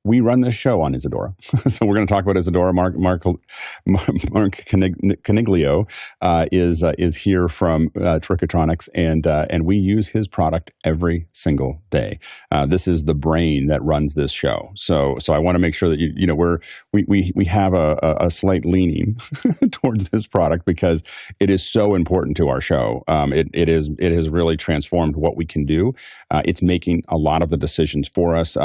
we run this show on Isadora. So we're going to talk about Isadora. Mark Coniglio is here from TroikaTronix, and we use his product every single day. This is the brain that runs this show. So I want to make sure that we have a slight leaning towards this product because it is so important to our show. It has really transformed what we can do. It's making a lot of the decisions for us.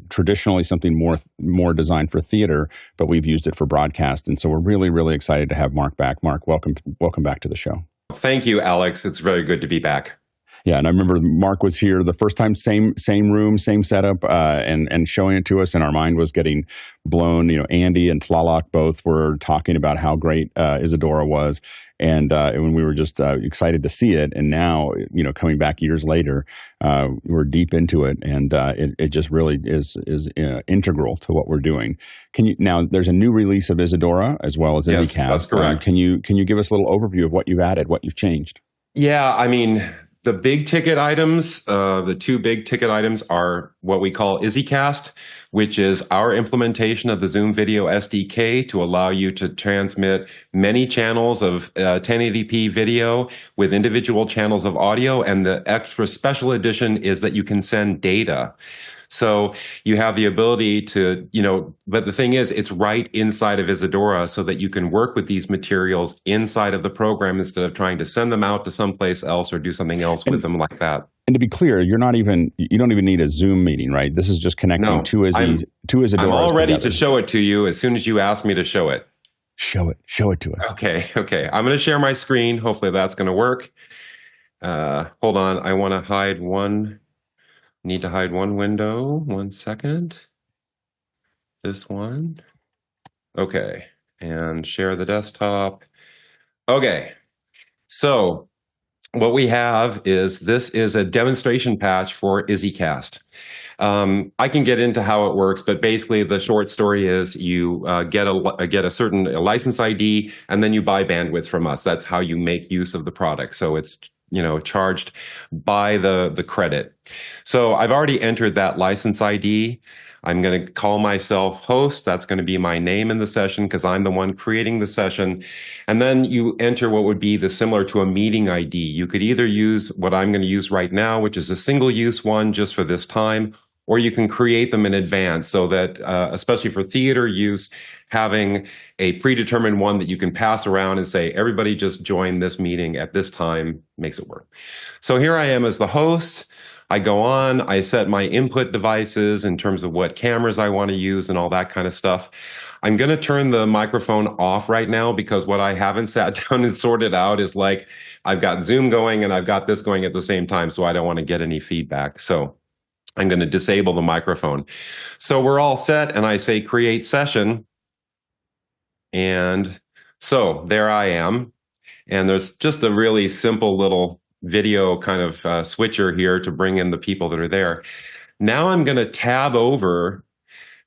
Traditionally, something more designed for theater, but we've used it for broadcast, and so we're really, really excited to have Mark back. Mark, welcome back to the show. Thank you, Alex. It's very good to be back. Yeah, and I remember Mark was here the first time, same room, same setup, and showing it to us, and our mind was getting blown. Andy and Tlaloc both were talking about how great Isadora was, and when we were just excited to see it, and now coming back years later, we're deep into it, and it just really is integral to what we're doing. Now there's a new release of Isadora as well as IzzyCast. Yes, that's correct. Can you give us a little overview of what you've added, what you've changed? Yeah, I mean, the big ticket items, the two big ticket items are what we call IzzyCast, which is our implementation of the Zoom Video SDK to allow you to transmit many channels of 1080p video with individual channels of audio. And the extra special edition is that you can send data. So you have the ability to, but the thing is, it's right inside of Isadora so that you can work with these materials inside of the program instead of trying to send them out to someplace else or do something else with them like that. And to be clear, you don't even need a Zoom meeting, right? This is just connecting to Isadora. I'm all ready to show it to you as soon as you ask me to show it. Show it to us. Okay. I'm going to share my screen. Hopefully that's going to work. Hold on. I want to hide one. Need to hide one window. 1 second. This one. Okay. And share the desktop. Okay. So what we have is this is a demonstration patch for IzzyCast. I can get into how it works, but basically the short story is you get a certain license ID and then you buy bandwidth from us. That's how you make use of the product. So it's charged by the credit. So I've already entered that license ID. I'm going to call myself host. That's going to be my name in the session because I'm the one creating the session. And then you enter what would be similar to a meeting ID. You could either use what I'm going to use right now, which is a single use one just for this time, or you can create them in advance so that, especially for theater use, having a predetermined one that you can pass around and say, everybody just join this meeting at this time makes it work. So here I am as the host. I go on, I set my input devices in terms of what cameras I want to use and all that kind of stuff. I'm going to turn the microphone off right now because what I haven't sat down and sorted out is like, I've got Zoom going and I've got this going at the same time, so I don't want to get any feedback. So I'm going to disable the microphone. So we're all set, and I say create session. And so there I am. And there's just a really simple little video kind of switcher here to bring in the people that are there. Now I'm going to tab over.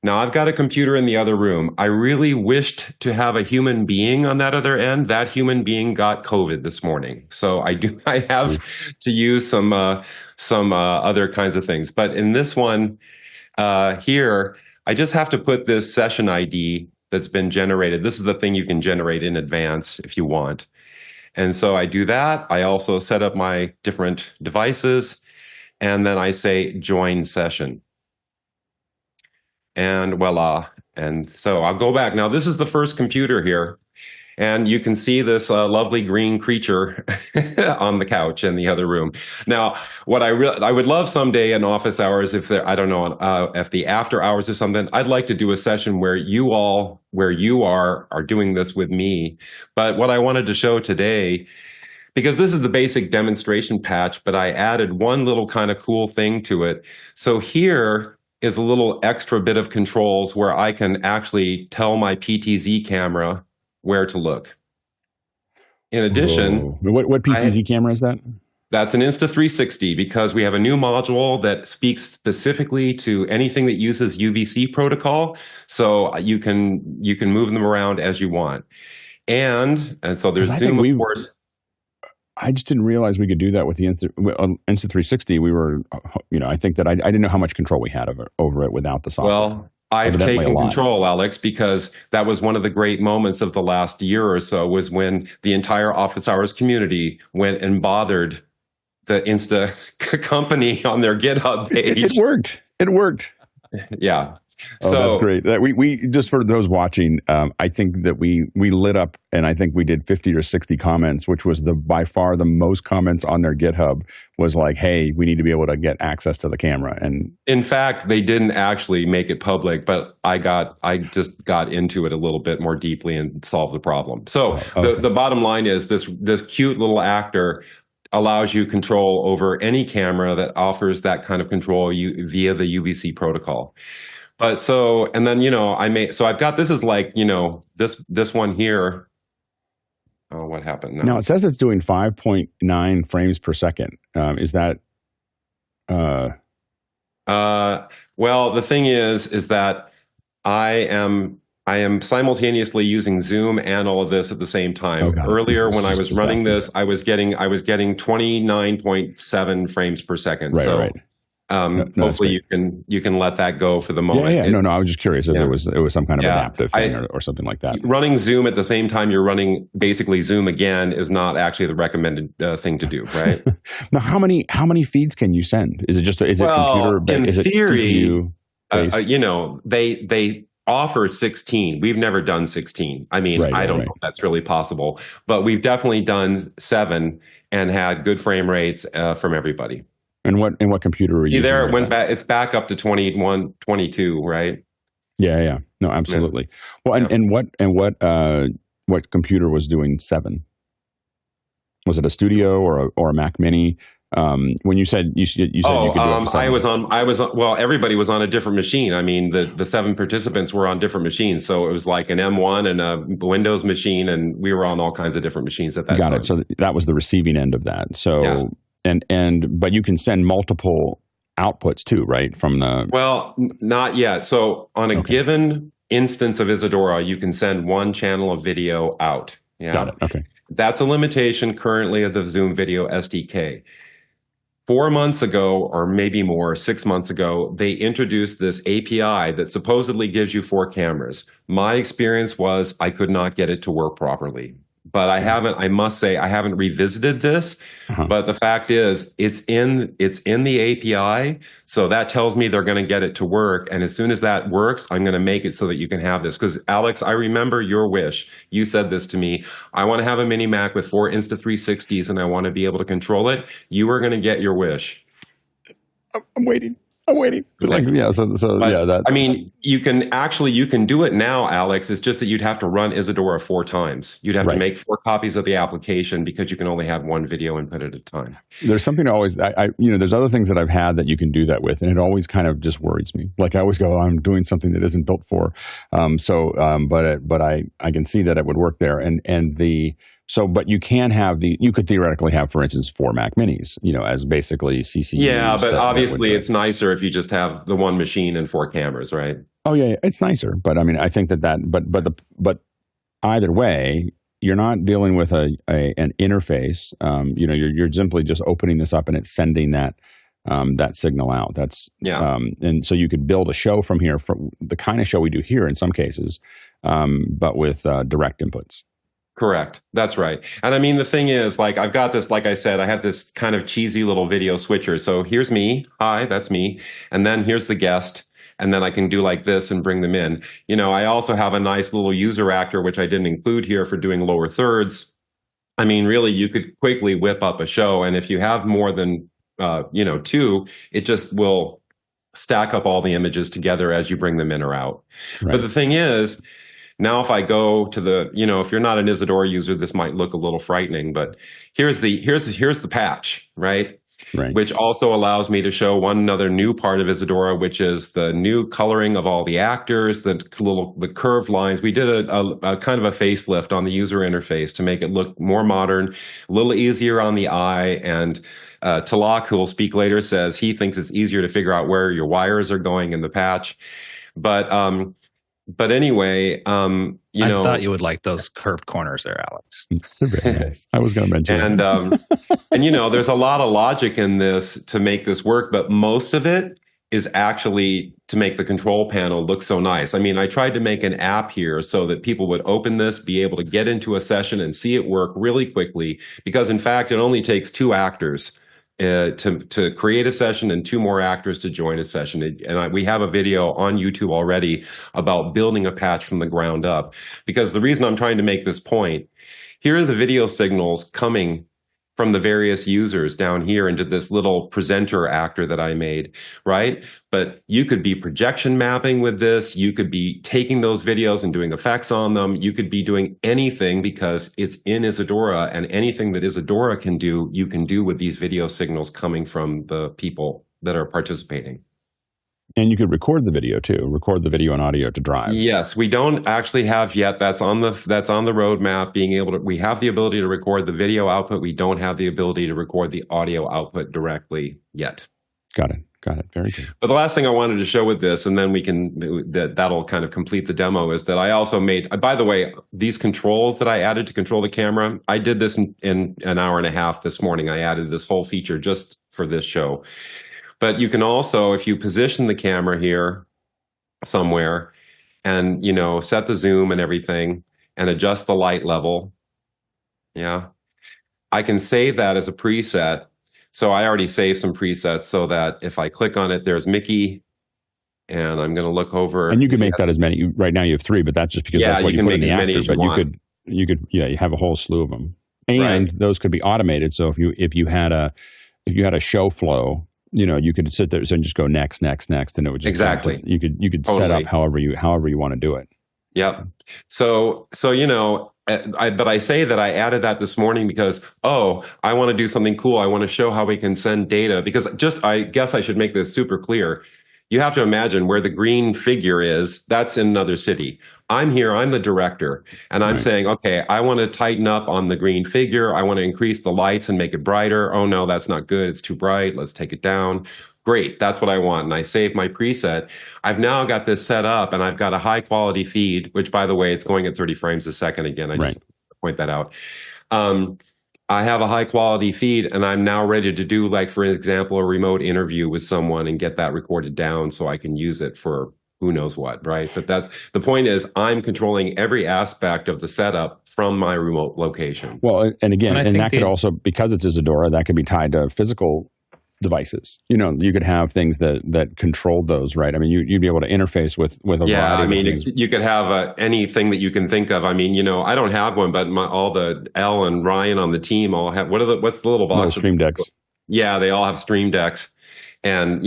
Now I've got a computer in the other room. I really wished to have a human being on that other end. That human being got COVID this morning. So I have to use some other kinds of things. But in this one here, I just have to put this session ID that's been generated. This is the thing you can generate in advance if you want. And so I do that. I also set up my different devices, and then I say join session. And voila. And so I'll go back. Now, this is the first computer here. And you can see this lovely green creature on the couch in the other room. Now, what I would love someday in office hours, if the after hours or something, I'd like to do a session where you are doing this with me. But what I wanted to show today, because this is the basic demonstration patch, but I added one little kind of cool thing to it. So here is a little extra bit of controls where I can actually tell my PTZ camera where to look. In addition, what PTZ camera is that? That's an Insta360 because we have a new module that speaks specifically to anything that uses UVC protocol. So you can move them around as you want. And so there's Zoom, of course. I just didn't realize we could do that with the Insta360. We were, I think that I didn't know how much control we had over it without the software. Well, I've evidently taken a lot. control, Alex, because that was one of the great moments of the last year or so, was when the entire office hours community went and bothered the Insta company on their GitHub page. It worked. It worked. Yeah. Oh, So that's great. We just, for those watching, I think that we lit up, and I think we did 50 or 60 comments, which was by far the most comments on their GitHub was like, hey, we need to be able to get access to the camera. And in fact, they didn't actually make it public, but I just got into it a little bit more deeply and solved the problem. So the bottom line is this cute little actor allows you control over any camera that offers that kind of control via the UVC protocol. But so, and then, I've got, this is like, this one here. Oh, what happened now? Now it says it's doing 5.9 frames per second. Is that, well, the thing is that I am simultaneously using Zoom and all of this at the same time. Earlier, when I was running this, I was getting 29.7 frames per second. Right, so, right. Hopefully you can let that go for the moment. Yeah. No, I was just curious if it was some kind of adaptive thing or something like that. Running Zoom at the same time you're running basically Zoom again is not actually the recommended thing to do, right? Now, how many feeds can you send? Is it just computer? In theory, CPU they offer 16. We've never done 16. I mean, I don't know if that's really possible, but we've definitely done 7 and had good frame rates from everybody. And what computer are you using? There it went back. It's back up to 21, 22, right? Yeah. No, absolutely. Well, and what computer was doing 7? Was it a Studio or a Mac Mini? When you said you could do it. Well, everybody was on a different machine. I mean, the 7 participants were on different machines, so it was like an M1 and a Windows machine, and we were on all kinds of different machines at that time. Got it. So that was the receiving end of that. So. Yeah. But you can send multiple outputs too, right? From the not yet. So on a given instance of Isadora, you can send one channel of video out. Yeah. Got it. Okay. That's a limitation currently of the Zoom Video SDK. 4 months ago, or maybe more, 6 months ago, they introduced this API that supposedly gives you 4 cameras. My experience was I could not get it to work properly. But I must say, I haven't revisited this. But the fact is, it's in the API. So that tells me they're going to get it to work. And as soon as that works, I'm going to make it so that you can have this. Because Alex, I remember your wish. You said this to me. I want to have a mini Mac with 4 Insta360s and I want to be able to control it. You are going to get your wish. I'm waiting. I mean, you can do it now, Alex. It's just that you'd have to run Isadora 4 times. You'd have to make 4 copies of the application because you can only have 1 video input at a time. There's something always, there's other things that I've had that you can do that with, and it always kind of just worries me. Like I always go, I'm doing something that isn't built for. But I can see that it would work there, but you could theoretically have, for instance, 4 Mac Minis, as basically CCUs. Yeah, but obviously it's nicer if you just have the one machine and 4 cameras, right? Oh yeah, it's nicer. But I mean, I think but either way, you're not dealing with an interface. You're simply just opening this up and it's sending that signal out. And so you could build a show from here, from the kind of show we do here in some cases, but with direct inputs. Correct. That's right. And I mean, the thing is, like, I've got this, like I said, I have this kind of cheesy little video switcher. So here's me. Hi, that's me. And then here's the guest. And then I can do like this and bring them in. I also have a nice little user actor, which I didn't include here, for doing lower thirds. I mean, really, you could quickly whip up a show. And if you have more than, 2, it just will stack up all the images together as you bring them in or out. Right. But the thing is, now, if I go to if you're not an Isadora user, this might look a little frightening, but here's the patch, right? Right. Which also allows me to show one other new part of Isadora, which is the new coloring of all the actors, the curved lines. We did a kind of a facelift on the user interface to make it look more modern, a little easier on the eye. And Talak, who will speak later, says he thinks it's easier to figure out where your wires are going in the patch. But anyway, I thought you would like those curved corners there, Alex. Very nice. I was going to mention and there's a lot of logic in this to make this work, but most of it is actually to make the control panel look so nice. I mean, I tried to make an app here so that people would open this, be able to get into a session and see it work really quickly, because in fact, it only takes 2 actors to create a session and 2 more actors to join a session. We have a video on YouTube already about building a patch from the ground up, because the reason I'm trying to make this point, here are the video signals coming from the various users down here into this little presenter actor that I made, right? But you could be projection mapping with this. You could be taking those videos and doing effects on them. You could be doing anything because it's in Isadora, and anything that Isadora can do, you can do with these video signals coming from the people that are participating. And you could record the video too, record the video and audio to drive. Yes, we don't actually have yet. That's on the roadmap. We have the ability to record the video output. We don't have the ability to record the audio output directly yet. Got it. Very good. But the last thing I wanted to show with this, and then that'll kind of complete the demo, is that I also made. By the way, these controls that I added to control the camera, I did this in an hour and a half this morning. I added this whole feature just for this show. But you can also, if you position the camera here somewhere and, set the zoom and everything and adjust the light level, I can save that as a preset. So I already saved some presets so that if I click on it, there's Mickey, and I'm going to look over. And you can make that as many. Right now you have 3, but that's just because that's what you put in the actor. But you could, you have a whole slew of them. And those could be automated. So if you had a show flow, you could sit there and just go next, and it would just exactly. You could totally set up however you want to do it. Yep. So but I say that I added that this morning because I want to do something cool. I want to show how we can send data, because I guess I should make this super clear. You have to imagine where the green figure is. That's in another city. I'm here, I'm the director, and I'm saying, okay, I want to tighten up on the green figure. I want to increase the lights and make it brighter. Oh no, that's not good. It's too bright. Let's take it down. Great, that's what I want. And I save my preset. I've now got this set up, and I've got a high quality feed, which, by the way, it's going at 30 frames a second again. I just point that out. I have a high quality feed, and I'm now ready to do, like, for example, a remote interview with someone and get that recorded down so I can use it for who knows what, right? But that's the point, is I'm controlling every aspect of the setup from my remote location. Well, and again, and that could also, because it's Isadora, that could be tied to physical devices. You could have things that control those, right? I mean, you'd be able to interface with a variety of things. You could have anything that you can think of. I mean, I don't have one, but all the L and Ryan on the team all have. What's the little box? Little Stream Decks. Yeah, they all have Stream Decks. And,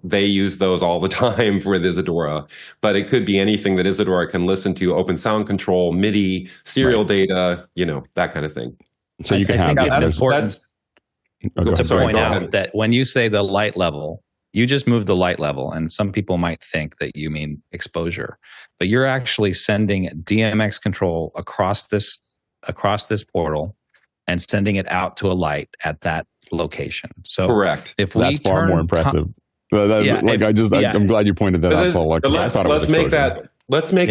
they use those all the time with Isadora. But it could be anything that Isadora can listen to: open sound control, MIDI, serial data, that kind of thing. So you can have that's important to point out that when you say the light level, you just move the light level. And some people might think that you mean exposure. But you're actually sending DMX control across this portal and sending it out to a light at that location. So correct. If that's far more impressive. I'm glad you pointed that out. Let's make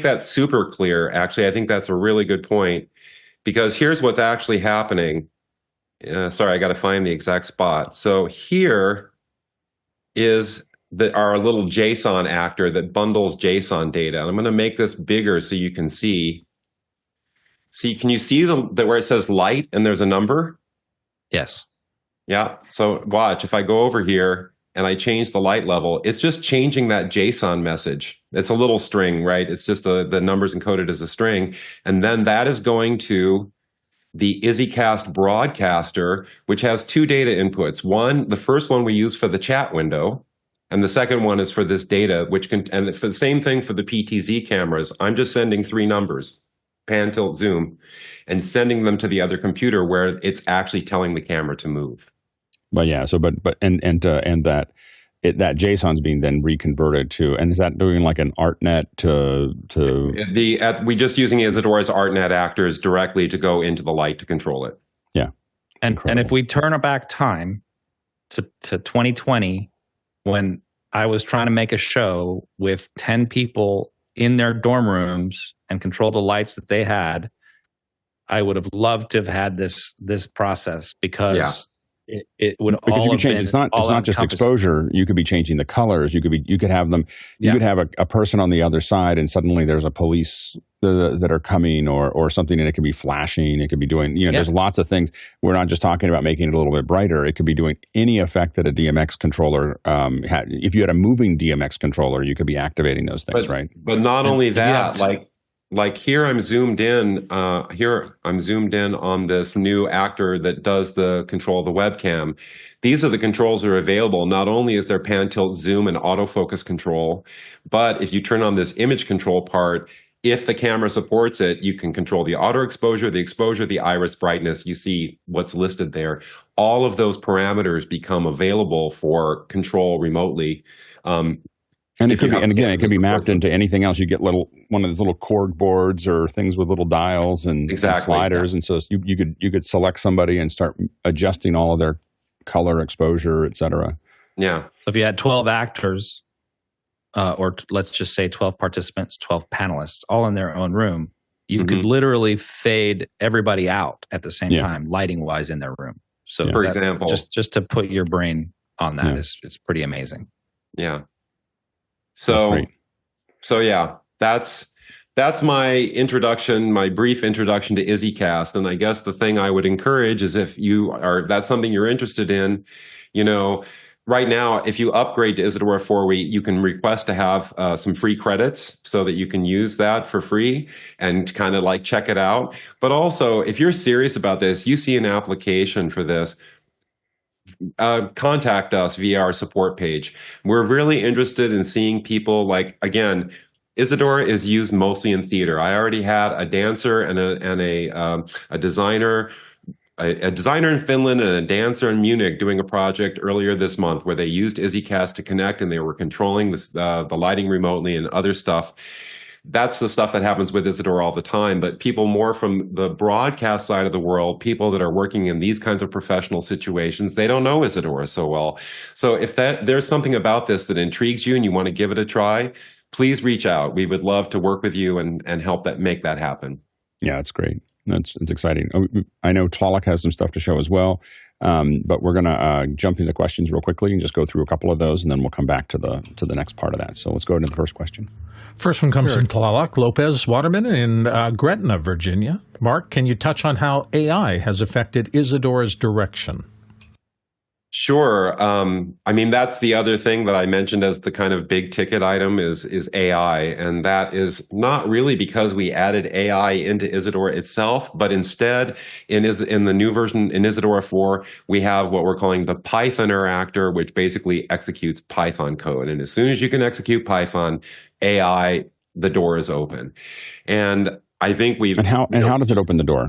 that super clear. Actually, I think that's a really good point, because here's what's actually happening. Sorry, I got to find the exact spot. So here is our little JSON actor that bundles JSON data. And I'm going to make this bigger so you can see. See, can you see where it says light and there's a number? Yes. Yeah. So watch, if I go over here and I change the light level, it's just changing that JSON message. It's a little string, right? It's just the numbers encoded as a string. And then that is going to the IzzyCast broadcaster, which has 2 data inputs. The first one we use for the chat window, and the second one is for this data, and for the same thing for the PTZ cameras. I'm just sending 3 numbers, pan, tilt, zoom, and sending them to the other computer where it's actually telling the camera to move. But yeah, so that JSON's being then reconverted to, and is that doing like an ArtNet we just using Isadora's ArtNet actors directly to go into the light to control it. Yeah. And if we turn back time to 2020, when I was trying to make a show with 10 people in their dorm rooms and control the lights that they had, I would have loved to have had this process, because it would because all you can have change. been It's not just all-encompassing. exposure. You could be changing the colors. You could have them. You could have a person on the other side, and suddenly there's a police that are coming, or something, and it could be flashing. It could be doing. There's lots of things. We're not just talking about making it a little bit brighter. It could be doing any effect that a DMX controller had. If you had a moving DMX controller, you could be activating those things, right? But not only that, like here I'm zoomed in. Here I'm zoomed in on this new actor that does the control of the webcam. These are the controls that are available. Not only is there pan, tilt, zoom, and autofocus control, but if you turn on this image control part, if the camera supports it, you can control the auto exposure, the iris brightness. You see what's listed there. All of those parameters become available for control remotely. And it could be, and again, it could be mapped into anything else. You get one of those little cord boards or things with little dials and sliders, and so you could select somebody and start adjusting all of their color, exposure, etc. Yeah. So if you had 12 actors, or let's just say 12 participants, 12 panelists, all in their own room, you could literally fade everybody out at the same time, lighting wise, in their room. So, for example, just to put your brain on that is pretty amazing. Yeah. So yeah, that's my introduction, my brief introduction to IzzyCast. And I guess the thing I would encourage is if that's something you're interested in, right now, if you upgrade to Isadora 4, you can request to have some free credits so that you can use that for free and kind of like check it out. But also, if you're serious about this, you see an application for this, contact us via our support page. We're really interested in seeing people again, Isadora is used mostly in theater. I already had a dancer and a designer. A designer in Finland and a dancer in Munich doing a project earlier this month where they used IzzyCast to connect, and they were controlling the lighting remotely and other stuff. That's the stuff that happens with Isadora all the time. But people more from the broadcast side of the world, people that are working in these kinds of professional situations, they don't know Isadora so well. So if there's something about this that intrigues you and you want to give it a try, please reach out. We would love to work with you and help make that happen. Yeah, it's great. It's exciting. I know Tlaloc has some stuff to show as well, but we're going to jump into questions real quickly and just go through a couple of those, and then we'll come back to the next part of that. So let's go into the first question. First one comes from Tlaloc Lopez Waterman in Gretna, Virginia. Mark, can you touch on how AI has affected Isadora's direction? Sure. I mean, that's the other thing that I mentioned as the kind of big ticket item is AI. And that is not really because we added AI into Isadora itself, but instead in the new version in Isadora 4, we have what we're calling the Pythoner actor, which basically executes Python code. And as soon as you can execute Python, AI, the door is open. And I think how does it open the door?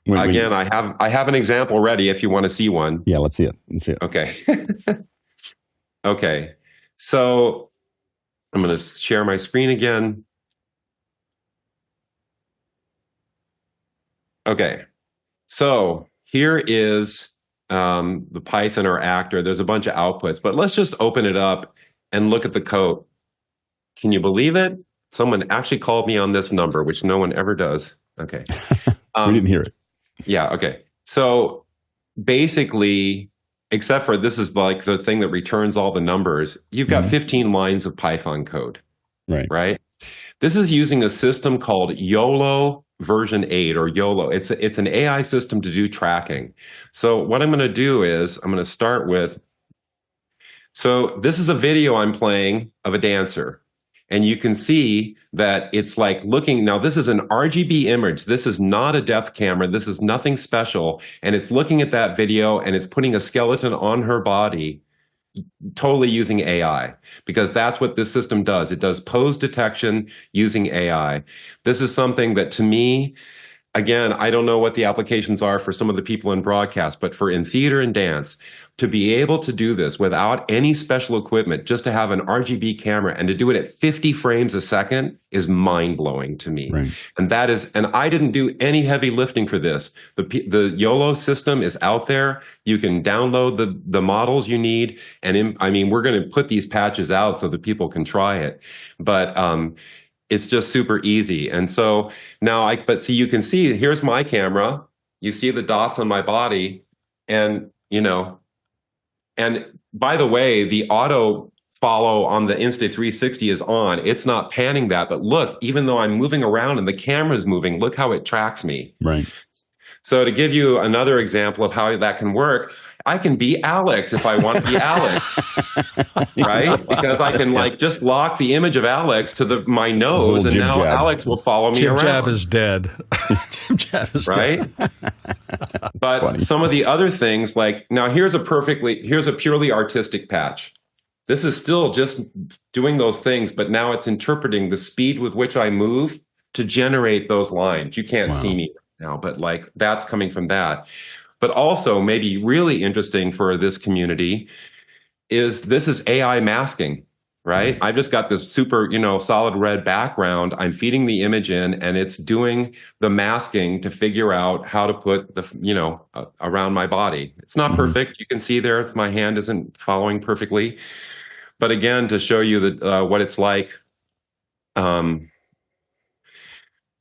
Again, I have an example ready if you want to see one. Yeah, let's see it. Okay. Okay. So I'm going to share my screen again. Okay. So here is the Pythoner actor. There's a bunch of outputs, but let's just open it up and look at the code. Can you believe it? Someone actually called me on this number, which no one ever does. Okay. We didn't hear it. Yeah, okay. So basically, except for this is like the thing that returns all the numbers, you've got 15 lines of Python code. Right? This is using a system called YOLO version 8 or YOLO. It's an AI system to do tracking. So what I'm going to do is I'm going to start with, so this is a video I'm playing of a dancer. And you can see that it's like looking, now this is an RGB image. This is not a depth camera. This is nothing special. And it's looking at that video and it's putting a skeleton on her body, totally using AI, because that's what this system does. It does pose detection using AI. This is something that to me, again, I don't know what the applications are for some of the people in broadcast, but for in theater and dance, to be able to do this without any special equipment, just to have an RGB camera and to do it at 50 frames a second is mind-blowing to me. Right. And I didn't do any heavy lifting for this. The YOLO system is out there. You can download the models you need. And we're going to put these patches out so that people can try it. But it's just super easy. And so now but see, you can see, here's my camera. You see the dots on my body. And, and by the way, the auto follow on the Insta360 is on. It's not panning that, but look, even though I'm moving around and the camera's moving, look how it tracks me. Right. So to give you another example of how that can work, I can be Alex if I want to be Alex, right? Because I can just lock the image of Alex to my nose, and now Alex will follow me around. Jib Jab is dead. Jib Jab is right? dead. But funny. Some of the other things, now here's a purely artistic patch. This is still just doing those things, but now it's interpreting the speed with which I move to generate those lines. You can't see me now, but that's coming from that. But also maybe really interesting for this community is AI masking, right? I've just got this super, solid red background. I'm feeding the image in, and it's doing the masking to figure out how to put around my body. It's not perfect. You can see there my hand isn't following perfectly. But again, to show you what it's like,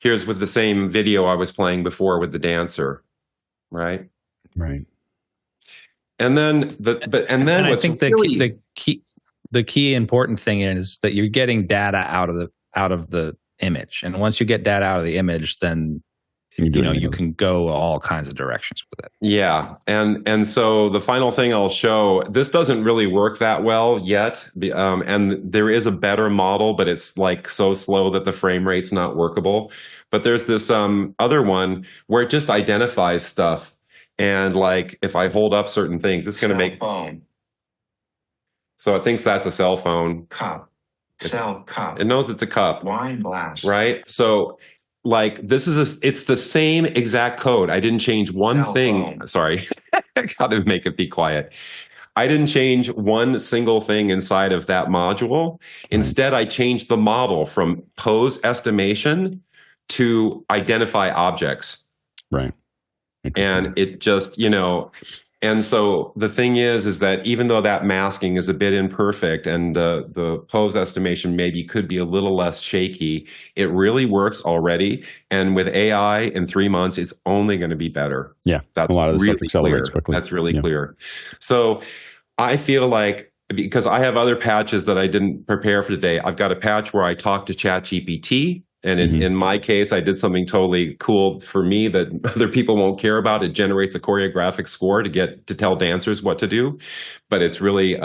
here's with the same video I was playing before with the dancer, right? Right. And then I think the key important thing is that you're getting data out of the image, and once you get data out of the image, then you can go all kinds of directions with it. Yeah, and so the final thing I'll show, this doesn't really work that well yet, and there is a better model, but it's so slow that the frame rate's not workable. But there's this other one where it just identifies stuff. And if I hold up certain things, it's going to make phone. So it thinks that's a cell phone. Cup. Cell cup. It knows it's a cup. Wine glass. Right? So it's the same exact code. I didn't change one thing. Phone. Sorry. I got to make it be quiet. I didn't change one single thing inside of that module. Instead, I changed the model from pose estimation to identify objects. Right. And it just, and so the thing is that even though that masking is a bit imperfect and the pose estimation maybe could be a little less shaky, it really works already. And with AI in 3 months, it's only going to be better. Yeah. That's a lot of this really stuff accelerates clear. quickly. That's really clear. So I feel because I have other patches that I didn't prepare for today, I've got a patch where I talk to ChatGPT. And in my case, I did something totally cool for me that other people won't care about. It generates a choreographic score to tell dancers what to do. But it's really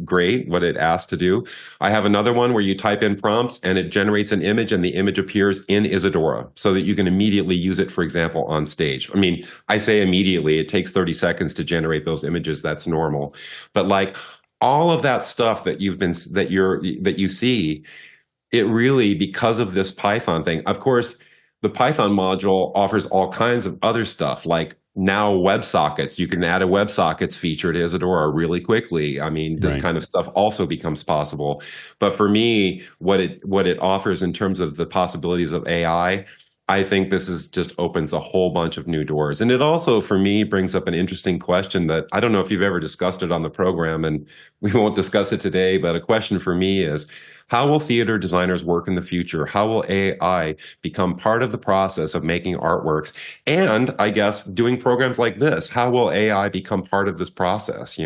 great what it asks to do. I have another one where you type in prompts and it generates an image, and the image appears in Isadora so that you can immediately use it, for example, on stage. I mean, I say immediately. It takes 30 seconds to generate those images. That's normal. But all of that stuff that you see, it really, because of this Python thing, of course, the Python module offers all kinds of other stuff, like now WebSockets. You can add a WebSockets feature to Isadora really quickly. I mean, this kind of stuff also becomes possible. But for me, what it offers in terms of the possibilities of AI, I think this just opens a whole bunch of new doors. And it also, for me, brings up an interesting question that I don't know if you've ever discussed it on the program, and we won't discuss it today, but a question for me is, how will theater designers work in the future? How will AI become part of the process of making artworks? And I guess doing programs like this, how will AI become part of this process?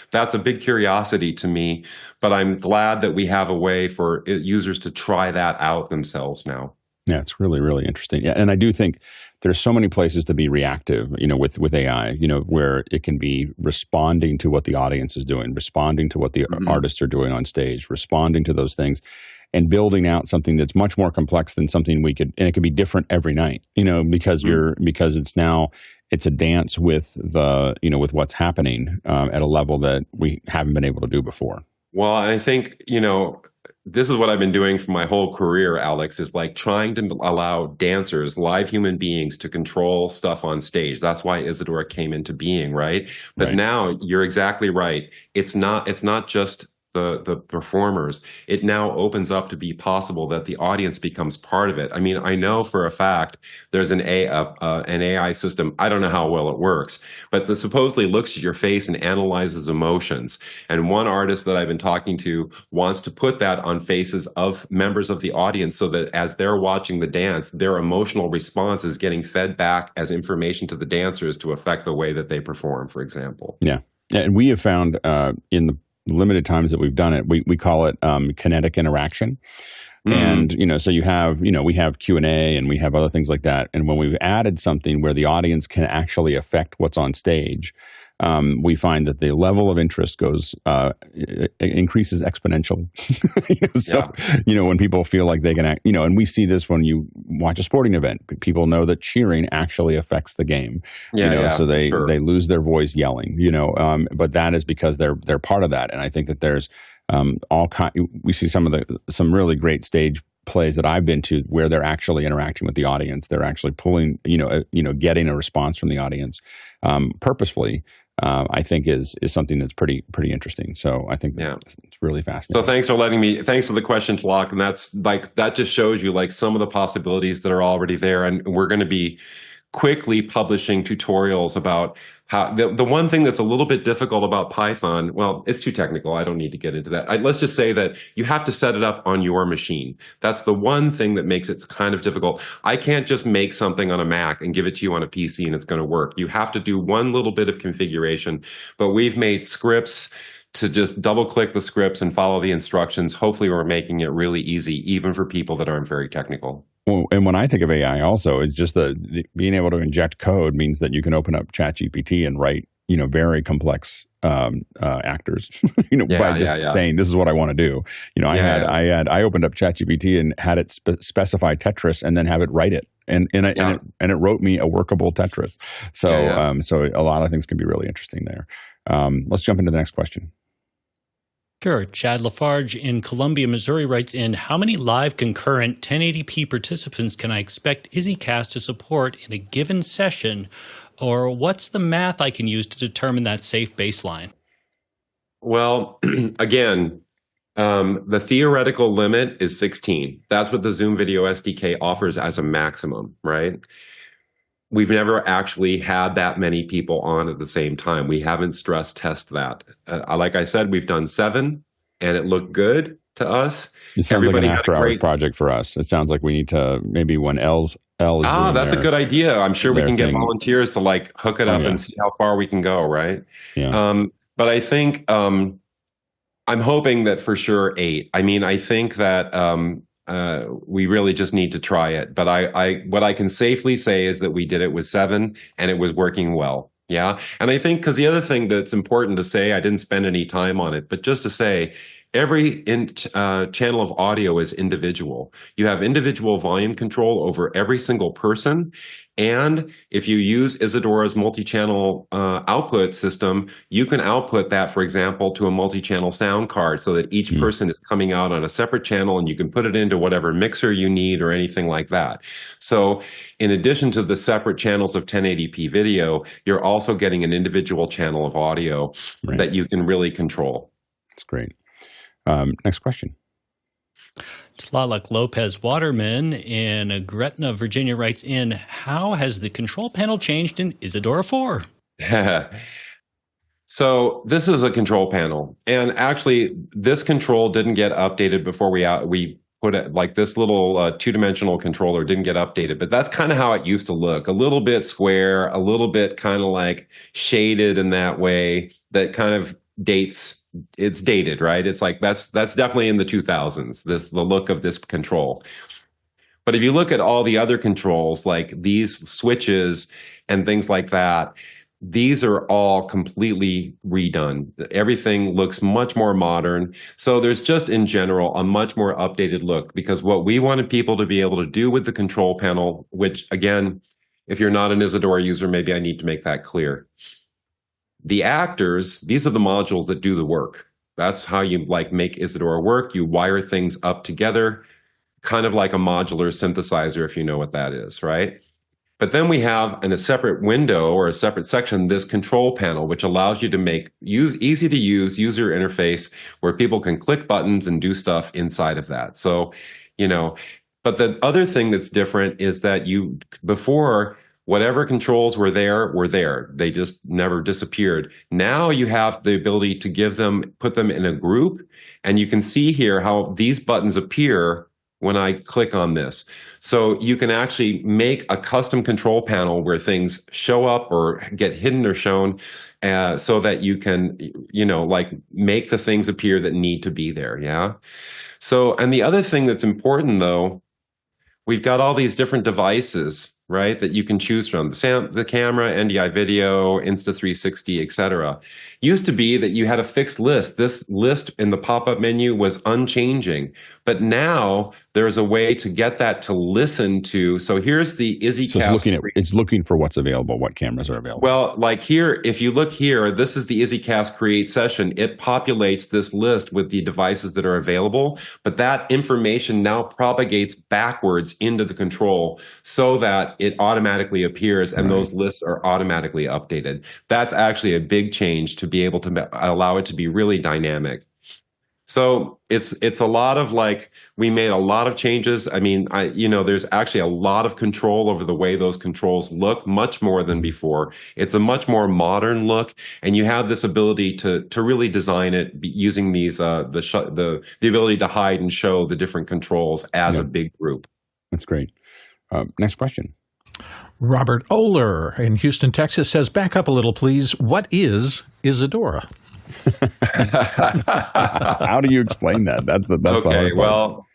That's a big curiosity to me, but I'm glad that we have a way for users to try that out themselves now. Yeah, it's really, really interesting. Yeah, and I do think there's so many places to be reactive, with AI, where it can be responding to what the audience is doing, responding to what the artists are doing on stage, responding to those things, and building out something that's much more complex than something and it could be different every night, because it's a dance with with what's happening at a level that we haven't been able to do before. Well, I think, this is what I've been doing for my whole career, Alex, is trying to allow dancers, live human beings, to control stuff on stage. That's why Isadora came into being, right? But now you're exactly right. It's not just the performers, it now opens up to be possible that the audience becomes part of it. I mean, I know for a fact there's an AI system. I don't know how well it works, but that supposedly looks at your face and analyzes emotions. And one artist that I've been talking to wants to put that on faces of members of the audience so that as they're watching the dance, their emotional response is getting fed back as information to the dancers to affect the way that they perform, for example. Yeah. And we have found in the limited times that we've done it, we call it kinetic interaction. And, so you have, we have Q&A and we have other things like that. And when we've added something where the audience can actually affect what's on stage, we find that the level of interest goes, increases exponentially. When people feel like they can act, and we see this when you watch a sporting event, people know that cheering actually affects the game, so they lose their voice yelling, but that is because they're part of that. And I think that there's, we see some really great stage plays that I've been to where they're actually interacting with the audience. They're actually pulling, getting a response from the audience, purposefully. I think is something that's pretty interesting. So I think it's really fascinating. So thanks for the question, Tlaloc. And that just shows you like some of the possibilities that are already there. And we're going to be quickly publishing tutorials about how the one thing that's a little bit difficult about Python, well, it's too technical. I don't need to get into that. Let's just say that you have to set it up on your machine. That's the one thing that makes it kind of difficult. I can't just make something on a Mac and give it to you on a PC and it's going to work. You have to do one little bit of configuration, but we've made scripts to just double click the scripts and follow the instructions. Hopefully we're making it really easy, even for people that aren't very technical. Well, and when I think of AI also, it's just being able to inject code means that you can open up ChatGPT and write, very complex by just saying, this is what I want to do. I opened up ChatGPT and had it specify Tetris and then have it write it. And it wrote me a workable Tetris. So so a lot of things can be really interesting there. Let's jump into the next question. Sure. Chad Lafarge in Columbia, Missouri writes in, how many live concurrent 1080p participants can I expect IzzyCast to support in a given session? Or what's the math I can use to determine that safe baseline? Well, again, the theoretical limit is 16. That's what the Zoom Video SDK offers as a maximum, right? We've never actually had that many people on at the same time. We haven't stress tested that. Like I said, we've done 7, and it looked good to us. It sounds like an after-hours project for us. It sounds like we need to, maybe when L is that's a good idea. I'm sure we can get volunteers to like hook it up and see how far we can go, right? Yeah. But I think I'm hoping that for sure 8. I mean, I think that we really just need to try it. But what I can safely say is that we did it with 7 and it was working well. Yeah. And I think because the other thing that's important to say, I didn't spend any time on it, but just to say, every channel of audio is individual. You have individual volume control over every single person. And if you use Isadora's multi-channel output system, you can output that, for example, to a multi-channel sound card so that each person is coming out on a separate channel and you can put it into whatever mixer you need or anything like that. So in addition to the separate channels of 1080p video, you're also getting an individual channel of audio that you can really control. That's great. Next question. Tlaloc Lopez Waterman in Gretna, Virginia writes in, how has the control panel changed in Isadora 4? So this is a control panel. And actually, this control didn't get updated before we put it, like this little two-dimensional controller didn't get updated. But that's kind of how it used to look. A little bit square, a little bit kind of like shaded in that way that kind of it's dated, right? It's like that's definitely in the 2000s, the look of this control. But if you look at all the other controls, like these switches and things like that, these are all completely redone. Everything looks much more modern. So there's just in general a much more updated look, because what we wanted people to be able to do with the control panel, which again, if you're not an Isadora user, maybe I need to make that clear. The actors, these are the modules that do the work. That's how you like make Isadora work. You wire things up together, kind of like a modular synthesizer, if you know what that is, right? But then we have in a separate window or a separate section, this control panel, which allows you to make easy to use user interface where people can click buttons and do stuff inside of that. So, but the other thing that's different is that before, whatever controls were there. They just never disappeared. Now you have the ability to put them in a group, and you can see here how these buttons appear when I click on this. So you can actually make a custom control panel where things show up or get hidden or shown so that you can, make the things appear that need to be there. Yeah. So, and the other thing that's important though, we've got all these different devices, right, that you can choose from. The camera, NDI video, Insta360, etc. Used to be that you had a fixed list. This list in the pop-up menu was unchanging. But now there's a way to get that to listen to. So here's the IzzyCast. So it's looking for what's available, what cameras are available. Well, like here, if you look here, this is the IzzyCast create session. It populates this list with the devices that are available. But that information now propagates backwards into the control so that it automatically appears and those lists are automatically updated. That's actually a big change to be able to allow it to be really dynamic. So it's a lot of we made a lot of changes. I mean, there's actually a lot of control over the way those controls look, much more than before. It's a much more modern look, and you have this ability to really design it using these the ability to hide and show the different controls as a big group. That's great. Next question. Robert Oler in Houston, Texas says, back up a little, please. What is Isadora? How do you explain that? That's okay. Well,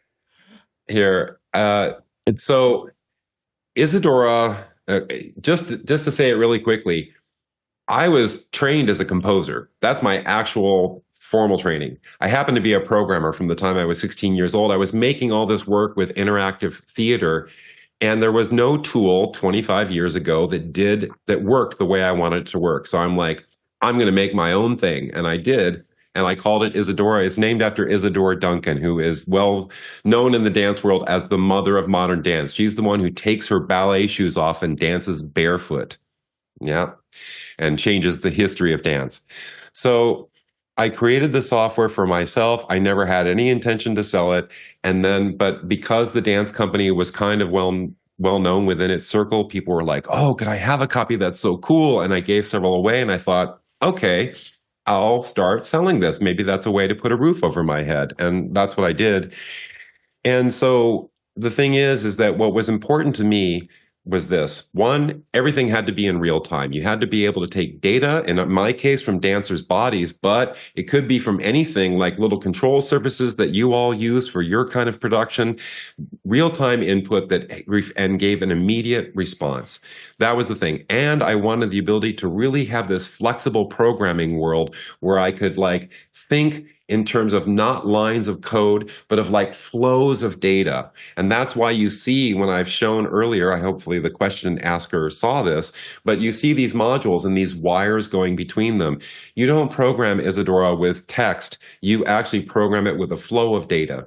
here. So Isadora, just to say it really quickly, I was trained as a composer. That's my actual formal training. I happened to be a programmer from the time I was 16 years old. I was making all this work with interactive theater. And there was no tool 25 years ago that worked the way I wanted it to work. So I'm like, I'm going to make my own thing. And I did. And I called it Isadora. It's named after Isadora Duncan, who is well known in the dance world as the mother of modern dance. She's the one who takes her ballet shoes off and dances barefoot. Yeah. And changes the history of dance. So I created the software for myself. I never had any intention to sell it. But because the dance company was kind of well known within its circle, people were like, oh, could I have a copy? That's so cool. And I gave several away, and I thought, okay, I'll start selling this. Maybe that's a way to put a roof over my head. And that's what I did. And so the thing is that what was important to me was this. One, everything had to be in real time. You had to be able to take data, in my case, from dancers' bodies, but it could be from anything like little control surfaces that you all use for your kind of production, real-time input and gave an immediate response. That was the thing. And I wanted the ability to really have this flexible programming world where I could think in terms of not lines of code, but of flows of data. And that's why you see when I've shown earlier, hopefully the question asker saw this, but you see these modules and these wires going between them. You don't program Isadora with text. You actually program it with a flow of data.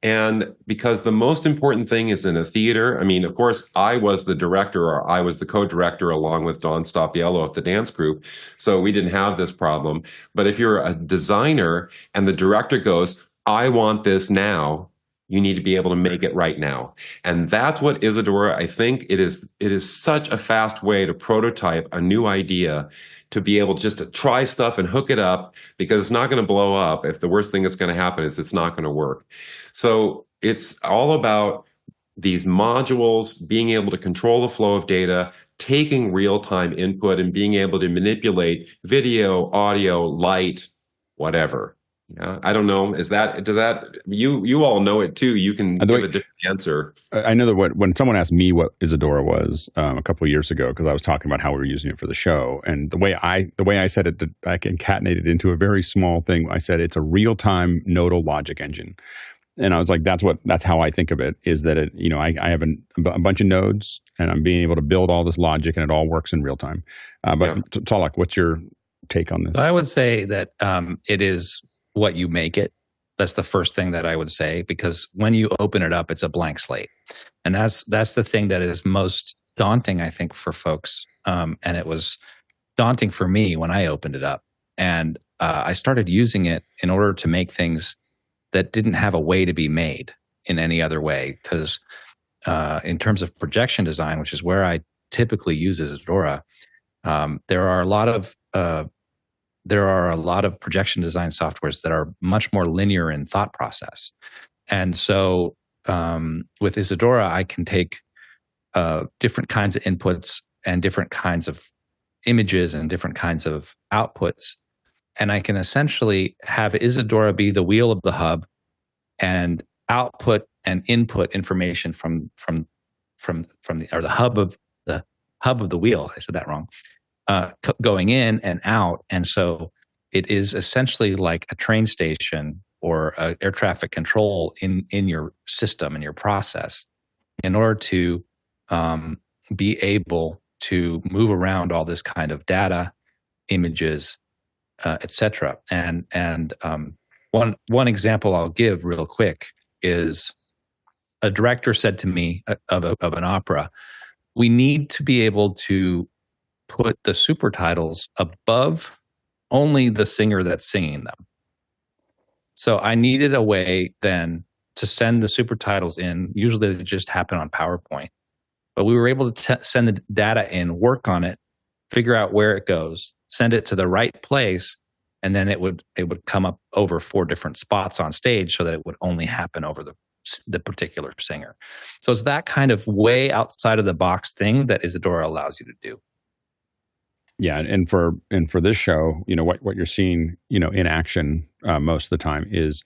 And because the most important thing is in a theater, I mean, of course, I was the director, or I was the co-director along with Don Stoppiello of the dance group. So we didn't have this problem. But if you're a designer and the director goes, I want this now, you need to be able to make it right now. And that's what Isadora, I think it is such a fast way to prototype a new idea, to be able just to try stuff and hook it up, because it's not going to blow up if the worst thing that's going to happen is it's not going to work. So it's all about these modules, being able to control the flow of data, taking real-time input, and being able to manipulate video, audio, light, whatever. Yeah, I don't know. Does that you all know it too? You can give a different answer. I know that when someone asked me what Isadora was a couple of years ago, because I was talking about how we were using it for the show, and the way I said it, I concatenated it into a very small thing. I said it's a real-time nodal logic engine, and I was like, that's how I think of it. Is that it? I have a bunch of nodes, and I'm being able to build all this logic, and it all works in real time. But Tolak, what's your take on this? I would say that it is what you make it. That's the first thing that I would say, because when you open it up, it's a blank slate. And that's the thing that is most daunting, I think, for folks. And it was daunting for me when I opened it up. And I started using it in order to make things that didn't have a way to be made in any other way. Because in terms of projection design, which is where I typically use Isadora, there are a lot of projection design softwares that are much more linear in thought process. And so with Isadora, I can take different kinds of inputs and different kinds of images and different kinds of outputs. And I can essentially have Isadora be the wheel of the hub and output and input information from the hub of the wheel. I said that wrong. Going in and out. And so it is essentially like a train station or air traffic control in your system, in your process, in order to be able to move around all this kind of data, images, etc. And one example I'll give real quick is a director said to me of an opera, we need to be able to put the super titles above only the singer that's singing them. So I needed a way then to send the super titles in. Usually they just happen on PowerPoint. But we were able to send the data in, work on it, figure out where it goes, send it to the right place, and then it would come up over 4 different spots on stage so that it would only happen over the particular singer. So it's that kind of way outside of the box thing that Isadora allows you to do. Yeah, and for this show, what you're seeing, in action most of the time is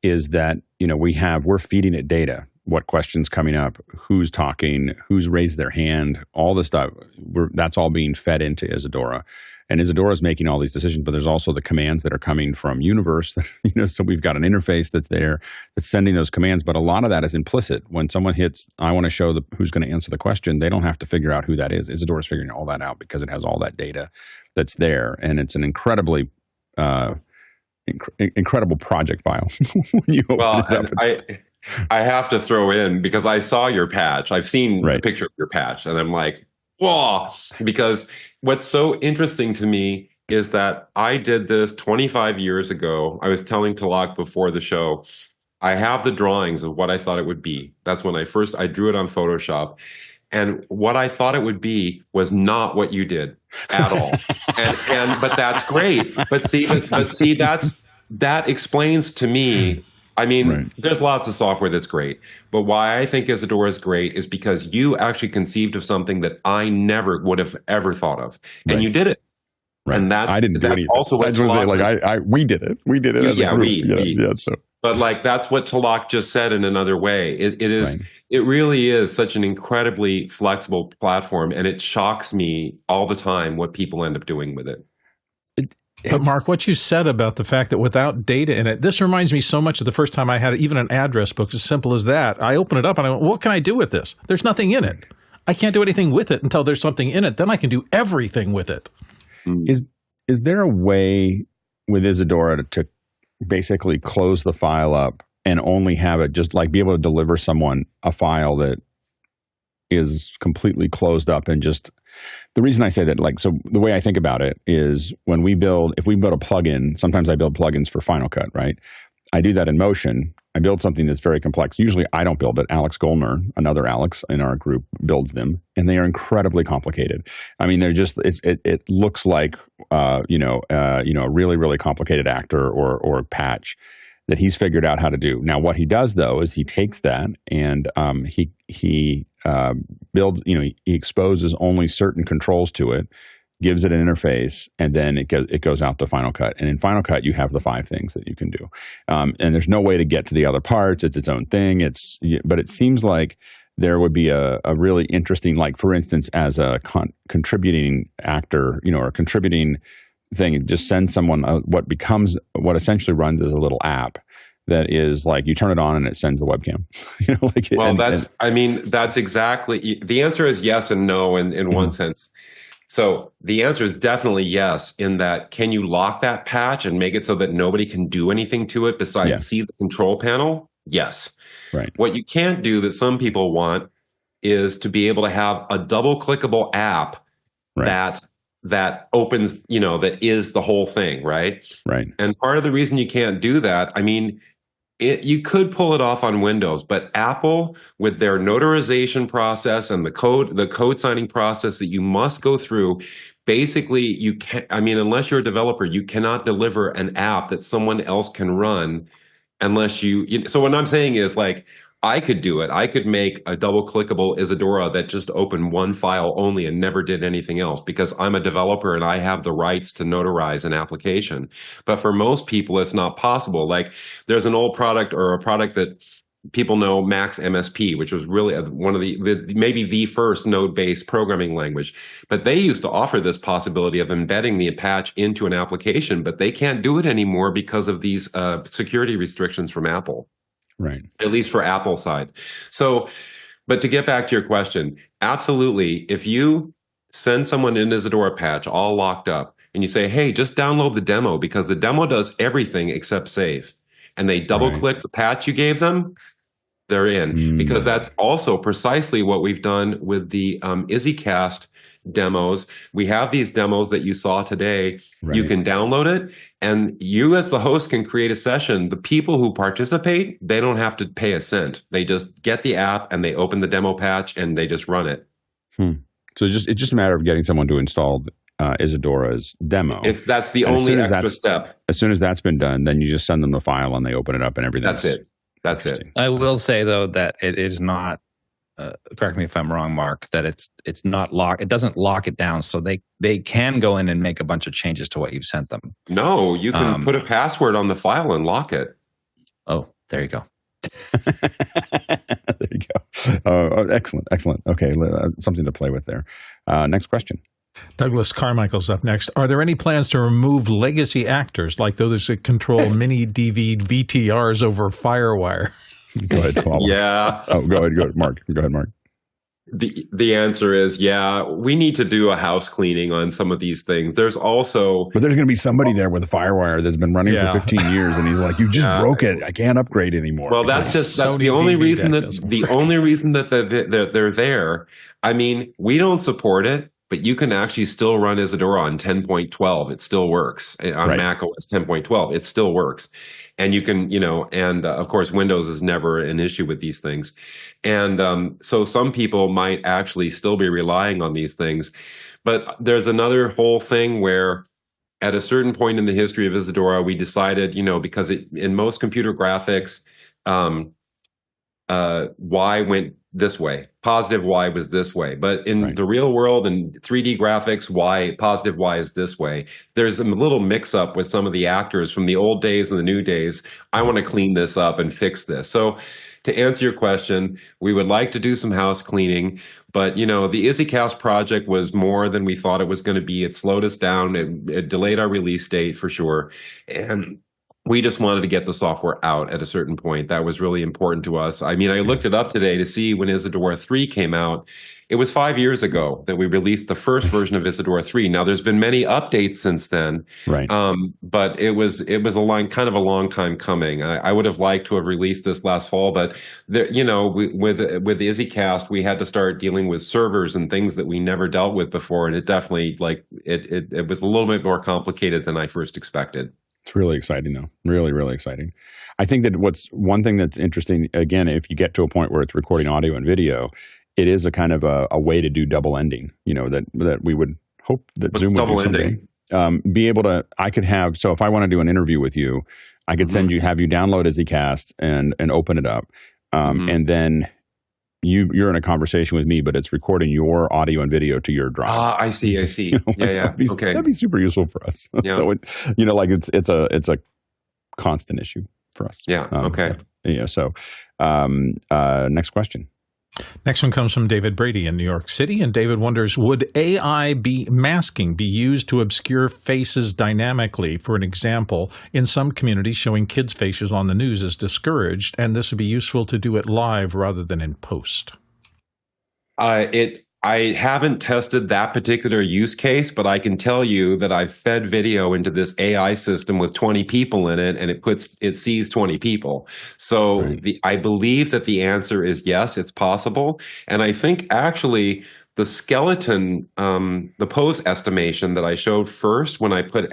that we're feeding it data. What questions coming up, who's talking, who's raised their hand, all this stuff. That's all being fed into Isadora, and Isadora is making all these decisions. But there's also the commands that are coming from Universe. So we've got an interface that's there that's sending those commands. But a lot of that is implicit. When someone hits, I want to show who's going to answer the question, they don't have to figure out who that is. Isadora's figuring all that out because it has all that data that's there, and it's an incredibly incredible project file. When you open it up, I have to throw in, because I saw your patch. I've seen a picture of your patch, and I'm like, whoa! Because what's so interesting to me is that I did this 25 years ago. I was telling Talak before the show, I have the drawings of what I thought it would be. That's when I drew it on Photoshop. And what I thought it would be was not what you did at all. But that's great. But see, that explains to me. I mean, there's lots of software that's great, but why I think Isadora is great is because you actually conceived of something that I never would have ever thought of, and you did it. Right. And that's also what we did it. We did it as a group. So. But that's what Talak just said in another way. It is. Right. It really is such an incredibly flexible platform, and it shocks me all the time what people end up doing with it. But Mark, what you said about the fact that without data in it, this reminds me so much of the first time I had even an address book as simple as that. I open it up and I went, what can I do with this? There's nothing in it. I can't do anything with it until there's something in it. Then I can do everything with it. Is there a way with Isadora to basically close the file up and only have it just be able to deliver someone a file that is completely closed up and just... The reason I say that, so the way I think about it is if we build a plugin, sometimes I build plugins for Final Cut, right? I do that in Motion. I build something that's very complex. Usually I don't build it. Alex Goldner, another Alex in our group, builds them, and they are incredibly complicated. I mean, they're just, it looks like, a really, really complicated actor or patch that he's figured out how to do. Now, what he does though is he takes that and he builds. He exposes only certain controls to it, gives it an interface, and then it goes out to Final Cut. And in Final Cut, you have the 5 things that you can do. And there's no way to get to the other parts. It's its own thing. But it seems like there would be a really interesting, for instance, as a contributing actor, or a contributing thing, just send someone what essentially runs as a little app that is you turn it on and it sends the webcam. That's exactly, the answer is yes and no in one sense. So the answer is definitely yes, in that, can you lock that patch and make it so that nobody can do anything to it besides see the control panel? Yes. Right. What you can't do that some people want is to be able to have a double clickable app that opens, that is the whole thing, right? Right. And part of the reason you can't do that, I mean, you could pull it off on Windows, but Apple, with their notarization process and the code signing process that you must go through, basically you can't, I mean, unless you're a developer, you cannot deliver an app that someone else can run unless so what I'm saying is, like, I could do it. I could make a double clickable Isadora that just opened one file only and never did anything else, because I'm a developer and I have the rights to notarize an application. But for most people, it's not possible. Like, there's an old product, or a product that people know, Max MSP, which was really one of maybe the first node-based programming language. But they used to offer this possibility of embedding the patch into an application, but they can't do it anymore because of these security restrictions from Apple. Right. At least for Apple side. So, but to get back to your question, absolutely. If you send someone an Isadora patch all locked up and you say, hey, just download the demo, because the demo does everything except save, and they double click the patch you gave them, they're in. Because that's also precisely what we've done with the IzzyCast demos. We have these demos that you saw today. Right. You can download it, and you as the host can create a session. The people who participate, they don't have to pay a cent. They just get the app and they open the demo patch and they just run it. So it's just a matter of getting someone to install Isadora's demo. That's the only extra step. As soon as that's been done, then you just send them the file and they open it up and everything. That's it. I will say, though, that it is not, correct me if I'm wrong, Mark, that it's not locked. It doesn't lock it down, so they can go in and make a bunch of changes to what you've sent them. No, you can put a password on the file and lock it. Oh, there you go. There you go. Excellent. Okay, something to play with there. Next question. Douglas Carmichael's up next. Are there any plans to remove legacy actors like those that control miniDV VTRs over FireWire? Go ahead, Paul. Yeah. Oh, go ahead, Mark. Go ahead, Mark. The answer is, yeah, we need to do a house cleaning on some of these things. But there's going to be somebody there with a FireWire that's been running for 15 years, and he's like, you just broke it. I can't upgrade anymore. Well, that's the only reason that they're there. I mean, we don't support it, but you can actually still run Isadora on 10.12. It still works. On macOS 10.12, it still works. And you can, and of course, Windows is never an issue with these things. And so some people might actually still be relying on these things. But there's another whole thing where at a certain point in the history of Isadora, we decided, because in most computer graphics, Y went this way. Positive Y was this way. But in the real world and 3D graphics, positive Y is this way. There's a little mix-up with some of the actors from the old days and the new days. I want to clean this up and fix this. So to answer your question, we would like to do some house cleaning. But, the IzzyCast project was more than we thought it was going to be. It slowed us down. It delayed our release date for sure. And we just wanted to get the software out at a certain point. That was really important to us. I mean, I looked it up today to see when Isadora 3 came out. It was 5 years ago that we released the first version of Isadora 3. Now, there's been many updates since then, right? But it was a long time coming. I would have liked to have released this last fall, but with IzzyCast, we had to start dealing with servers and things that we never dealt with before, and it definitely it was a little bit more complicated than I first expected. It's really exciting, though. Really, really exciting. I think that one thing that's interesting, again, if you get to a point where it's recording audio and video, it is a kind of a way to do double ending, that we would hope that Zoom would do someday. Be able to, so if I want to do an interview with you, I could have you download IzzyCast and open it up. And then you're in a conversation with me, but it's recording your audio and video to your drive. I see. Yeah. Okay. That'd be super useful for us. Yeah. So it's a constant issue for us. Yeah. Okay. So next question. Next one comes from David Brady in New York City, and David wonders, would AI masking be used to obscure faces dynamically? For an example, in some communities, showing kids' faces on the news is discouraged, and this would be useful to do it live rather than in post. It I haven't tested that particular use case, but I can tell you that I've fed video into this AI system with 20 people in it, and it sees 20 people. So Right. I believe that the answer is yes, it's possible. And I think actually the skeleton, the pose estimation that I showed first when I put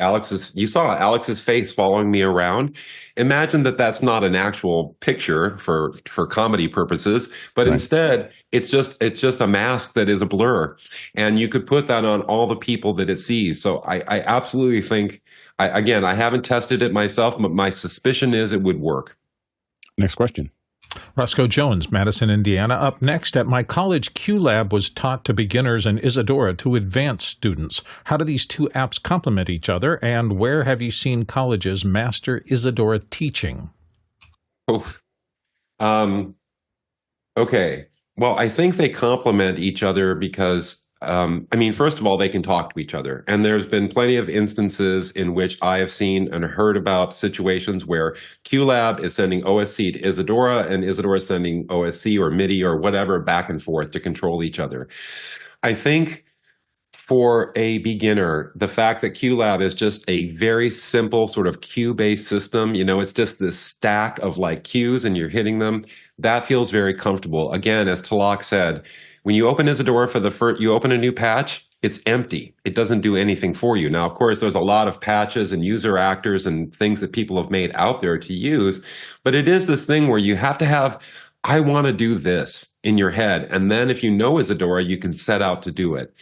you saw Alex's face following me around. Imagine that that's not an actual picture for comedy purposes, but Right. instead it's just a mask that is a blur, and you could put that on all the people that it sees. So I absolutely think, again, I haven't tested it myself, but my suspicion is it would work. Next question. Roscoe Jones, Madison, Indiana. Up next, at my college, QLab was taught to beginners and Isadora to advanced students. How do these two apps complement each other, and where have you seen colleges master Isadora teaching? Okay. Well, I think they complement each other because, first of all, they can talk to each other. And there's been plenty of instances in which I have seen and heard about situations where QLab is sending OSC to Isadora, and Isadora is sending OSC or MIDI or whatever back and forth to control each other. I think for a beginner, the fact that QLab is just a very simple sort of queue-based system, it's just this stack of like queues and you're hitting them, that feels very comfortable. Again, as Talak said, when you open Isadora you open a new patch, it's empty. It doesn't do anything for you. Now, of course, there's a lot of patches and user actors and things that people have made out there to use, but it is this thing where you have to have, I want to do this in your head. And then if you know Isadora, you can set out to do it.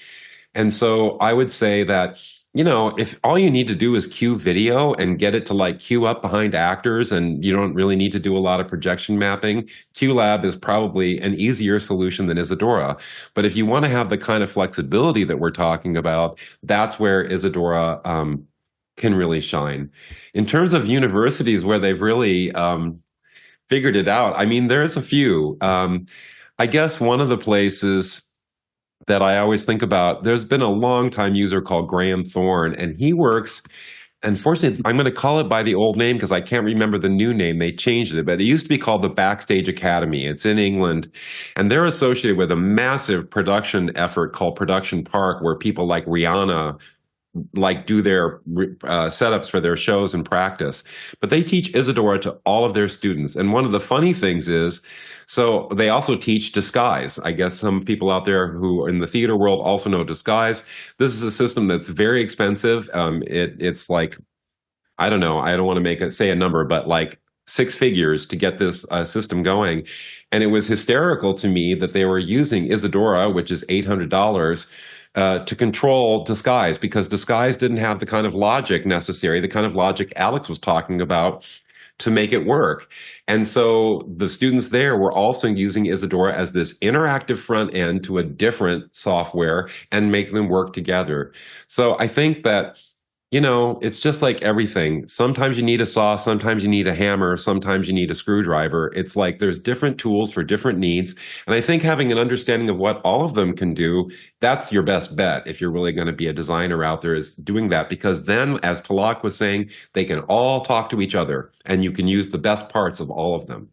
And so I would say that, if all you need to do is queue video and get it to like queue up behind actors and you don't really need to do a lot of projection mapping, QLab is probably an easier solution than Isadora. But if you want to have the kind of flexibility that we're talking about, that's where Isadora can really shine. In terms of universities where they've really figured it out, there's a few. I guess one of the places that I always think about, there's been a long-time user called Graham Thorne, and he works, unfortunately, I'm going to call it by the old name because I can't remember the new name. They changed it, but it used to be called the Backstage Academy. It's in England, and they're associated with a massive production effort called Production Park, where people like Rihanna do their setups for their shows and practice. But they teach Isadora to all of their students. And one of the funny things is, so they also teach Disguise. I guess some people out there who are in the theater world also know Disguise. This is a system that's very expensive. It's like, I don't know, I don't want to say a number, but like 6 figures to get this system going. And it was hysterical to me that they were using Isadora, which is $800, to control Disguise, because Disguise didn't have the kind of logic necessary, the kind of logic Alex was talking about, to make it work. And so the students there were also using Isadora as this interactive front end to a different software and make them work together. So I think that, it's just like everything. Sometimes you need a saw, sometimes you need a hammer, sometimes you need a screwdriver. It's like there's different tools for different needs. And I think having an understanding of what all of them can do, that's your best bet if you're really going to be a designer out there, is doing that. Because then, as Talak was saying, they can all talk to each other and you can use the best parts of all of them.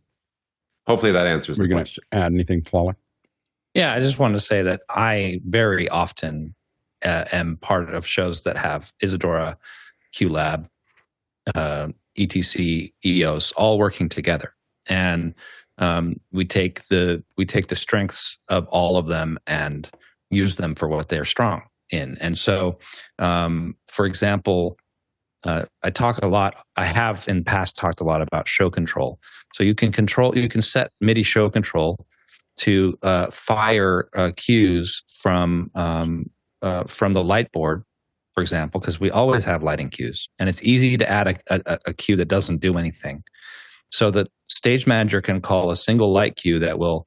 Hopefully that answers the question. Add anything, Talak? Yeah, I just wanted to say that I very often am part of shows that have Isadora, QLab, ETC, EOS all working together, and we take the strengths of all of them and use them for what they're strong in. And so, for example, I talk a lot. I have in the past talked a lot about show control. So you can set MIDI show control to fire cues from the light board, for example, because we always have lighting cues, and it's easy to add a cue that doesn't do anything. So the stage manager can call a single light cue that will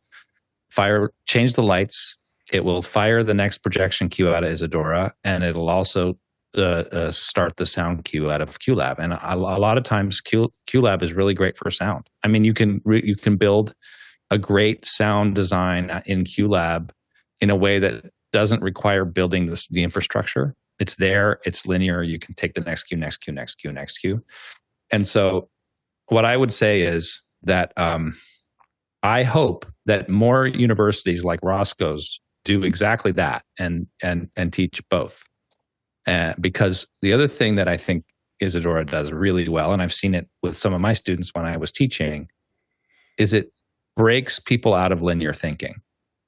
change the lights. It will fire the next projection cue out of Isadora, and it'll also start the sound cue out of QLab. And a lot of times QLab is really great for sound. You can build a great sound design in QLab in a way that doesn't require building the infrastructure. It's there, it's linear. You can take the next cue, next cue, next cue, next cue. And so what I would say is that I hope that more universities like Roscoe's do exactly that and teach both. Because the other thing that I think Isadora does really well, and I've seen it with some of my students when I was teaching, is it breaks people out of linear thinking.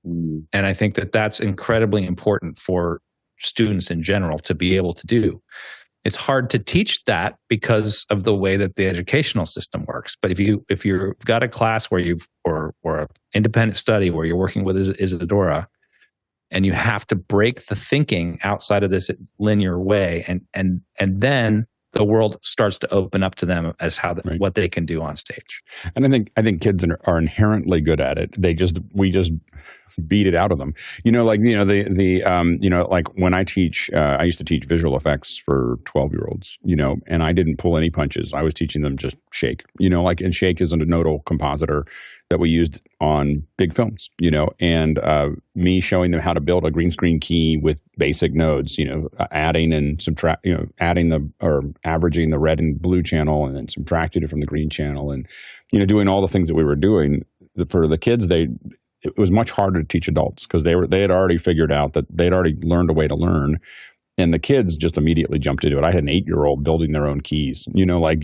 And I think that that's incredibly important for students in general to be able to do. It's hard to teach that because of the way that the educational system works. But if you've got a class where or an independent study where you're working with Isadora, and you have to break the thinking outside of this linear way, and then the world starts to open up to them as what they can do on stage. And I think kids are inherently good at it. We just beat it out of them. Like when I teach, I used to teach visual effects for 12-year-olds, and I didn't pull any punches. I was teaching them just Shake, and Shake is a nodal compositor that we used on big films, and me showing them how to build a green screen key with basic nodes, adding and subtract, averaging the red and blue channel and then subtracting it from the green channel, and doing all the things that we were doing. For the kids, it was much harder to teach adults because they had already figured out that they'd already learned a way to learn. And the kids just immediately jumped into it. I had an 8-year-old building their own keys, doing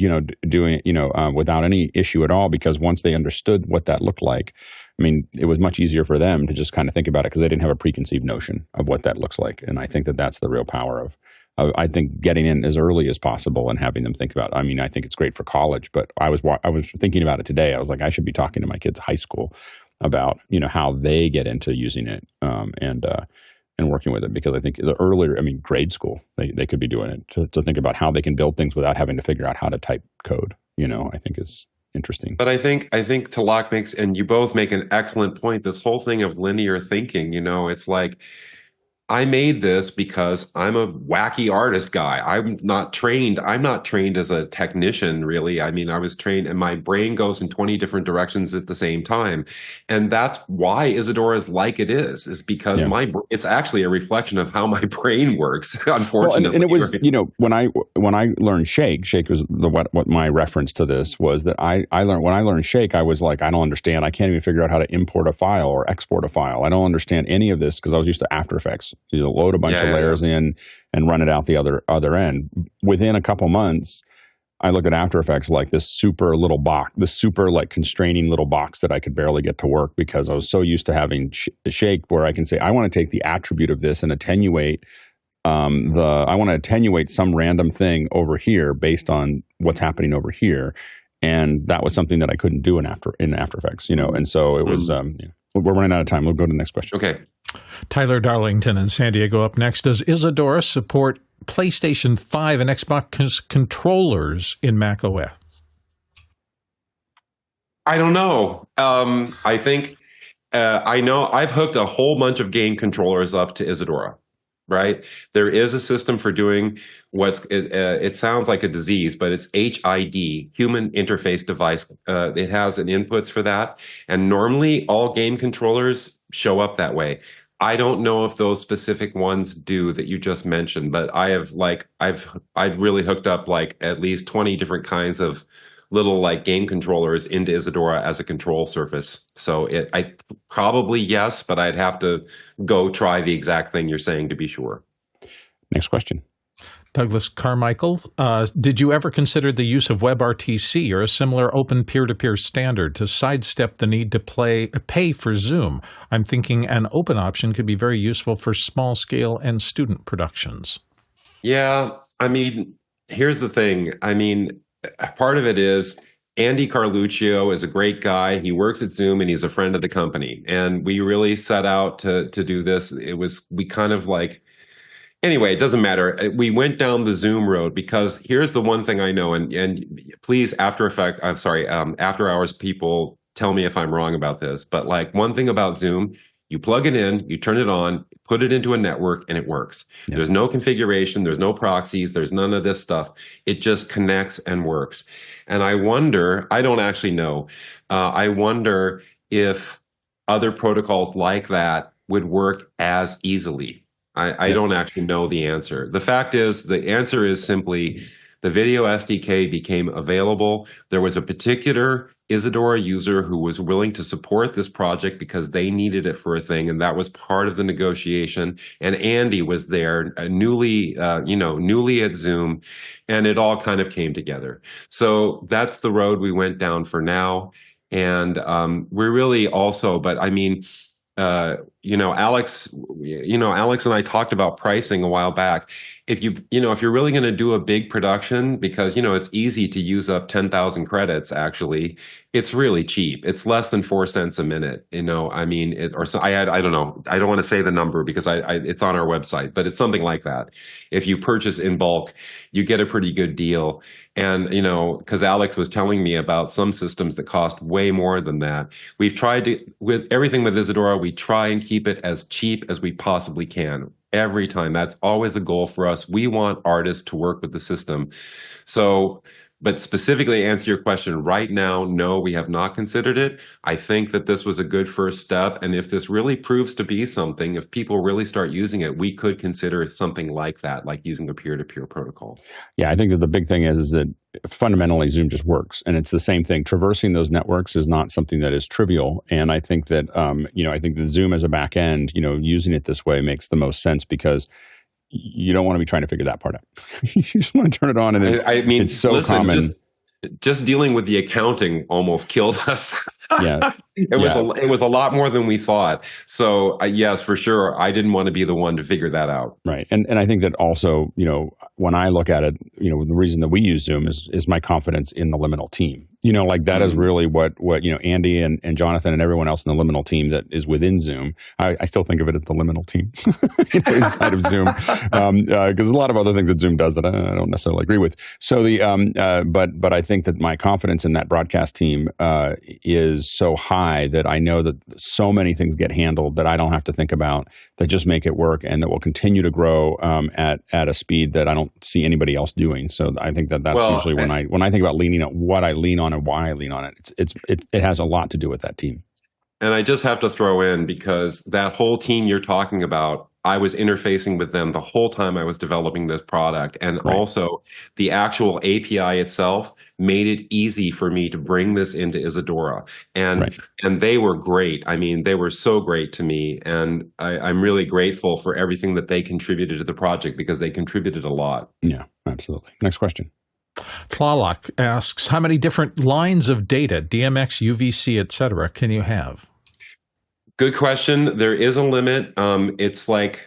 it, without any issue at all, because once they understood what that looked like, it was much easier for them to just kind of think about it because they didn't have a preconceived notion of what that looks like. And I think that that's the real power of I think getting in as early as possible and having them think about it. I think it's great for college, but I was thinking about it today. I was like, I should be talking to my kids' high school about, how they get into using it, and working with it, because I think the earlier, grade school, they could be doing it to think about how they can build things without having to figure out how to type code, I think is interesting. But I think Talak makes, and you both make an excellent point, this whole thing of linear thinking, it's like, I made this because I'm a wacky artist guy. I'm not trained as a technician, really. I was trained, and my brain goes in 20 different directions at the same time. And that's why Isadora is like it is because it's actually a reflection of how my brain works, unfortunately. Well, and it was, when I learned Shake was what my reference to this was that when I learned Shake, I was like, I don't understand. I can't even figure out how to import a file or export a file. I don't understand any of this because I was used to After Effects. Load a bunch of layers in and run it out the other end. Within a couple months, I look at After Effects like this super little box, this super like constraining little box that I could barely get to work because I was so used to having Shake where I can say, I want to take the attribute of this and attenuate I want to attenuate some random thing over here based on what's happening over here. And that was something that I couldn't do in After Effects, and so it was, we're running out of time. We'll go to the next question. Okay. Tyler Darlington in San Diego up next. Does Isadora support PlayStation 5 and Xbox controllers in macOS? I don't know. I think I know I've hooked a whole bunch of game controllers up to Isadora. Right? There is a system for doing it sounds like a disease, but it's HID, Human Interface Device. It has an inputs for that. And normally all game controllers show up that way. I don't know if those specific ones do that you just mentioned, but I've really hooked up like at least 20 different kinds of little like game controllers into Isadora as a control surface. So I probably yes, but I'd have to go try the exact thing you're saying to be sure. Next question. Douglas Carmichael, did you ever consider the use of WebRTC or a similar open peer-to-peer standard to sidestep the need to pay for Zoom? I'm thinking an open option could be very useful for small-scale and student productions. Yeah, here's the thing. Part of it is Andy Carluccio is a great guy. He works at Zoom and he's a friend of the company. And we really set out to do this. Anyway, it doesn't matter. We went down the Zoom road because here's the one thing I know, and please, After Hours people, tell me if I'm wrong about this. But like one thing about Zoom, you plug it in, you turn it on, put it into a network, and it works. Yeah. There's no configuration, there's no proxies, there's none of this stuff. It just connects and works. And I wonder, I don't actually know, I wonder if other protocols like that would work as easily. I don't actually know the answer. The fact is, the answer is simply the video SDK became available. There was a particular Isadora user who was willing to support this project because they needed it for a thing, and that was part of the negotiation. And Andy was there, newly at Zoom, and it all kind of came together. So that's the road we went down for now. And we're really also, but I mean, Alex and I talked about pricing a while back. If you're really going to do a big production, because, it's easy to use up 10,000 credits, actually, it's really cheap. It's less than 4 cents a minute, I don't know. I don't want to say the number because it's on our website, but it's something like that. If you purchase in bulk, you get a pretty good deal. And, because Alex was telling me about some systems that cost way more than that. We've tried to, with everything with Isadora, we try and keep it as cheap as we possibly can. Every time. That's always a goal for us. We want artists to work with the system. So, but specifically to answer your question right now, no, we have not considered it. I think that this was a good first step. And if this really proves to be something, if people really start using it, we could consider something like that, like using a peer-to-peer protocol. Yeah, I think that the big thing is that fundamentally Zoom just works, and it's the same thing. Traversing those networks is not something that is trivial, and I think that I think that Zoom as a back end, using it this way makes the most sense because you don't want to be trying to figure that part out. You just want to turn it on, and it's so common. Just dealing with the accounting almost killed us. Yeah, it was a lot more than we thought. So yes, for sure, I didn't want to be the one to figure that out. Right, and I think that also, when I look at it, the reason that we use Zoom is my confidence in the liminal team. That is really what Andy and Jonathan and everyone else in the liminal team that is within Zoom. I still think of it as the liminal team inside of Zoom, because there's a lot of other things that Zoom does that I don't necessarily agree with. So but I think that my confidence in that broadcast team is so high that I know that so many things get handled that I don't have to think about, that just make it work, and that will continue to grow at a speed that I don't see anybody else doing. So I think that's usually when I think about leaning on what I lean on and why I lean on it. It has a lot to do with that team. And I just have to throw in, because that whole team you're talking about, I was interfacing with them the whole time I was developing this product. And also the actual API itself made it easy for me to bring this into Isadora. And they were great. I mean, they were so great to me. And I'm really grateful for everything that they contributed to the project, because they contributed a lot. Yeah, absolutely. Next question. Tlaloc asks, how many different lines of data, DMX, UVC, etc., can you have? Good question. There is a limit. It's like,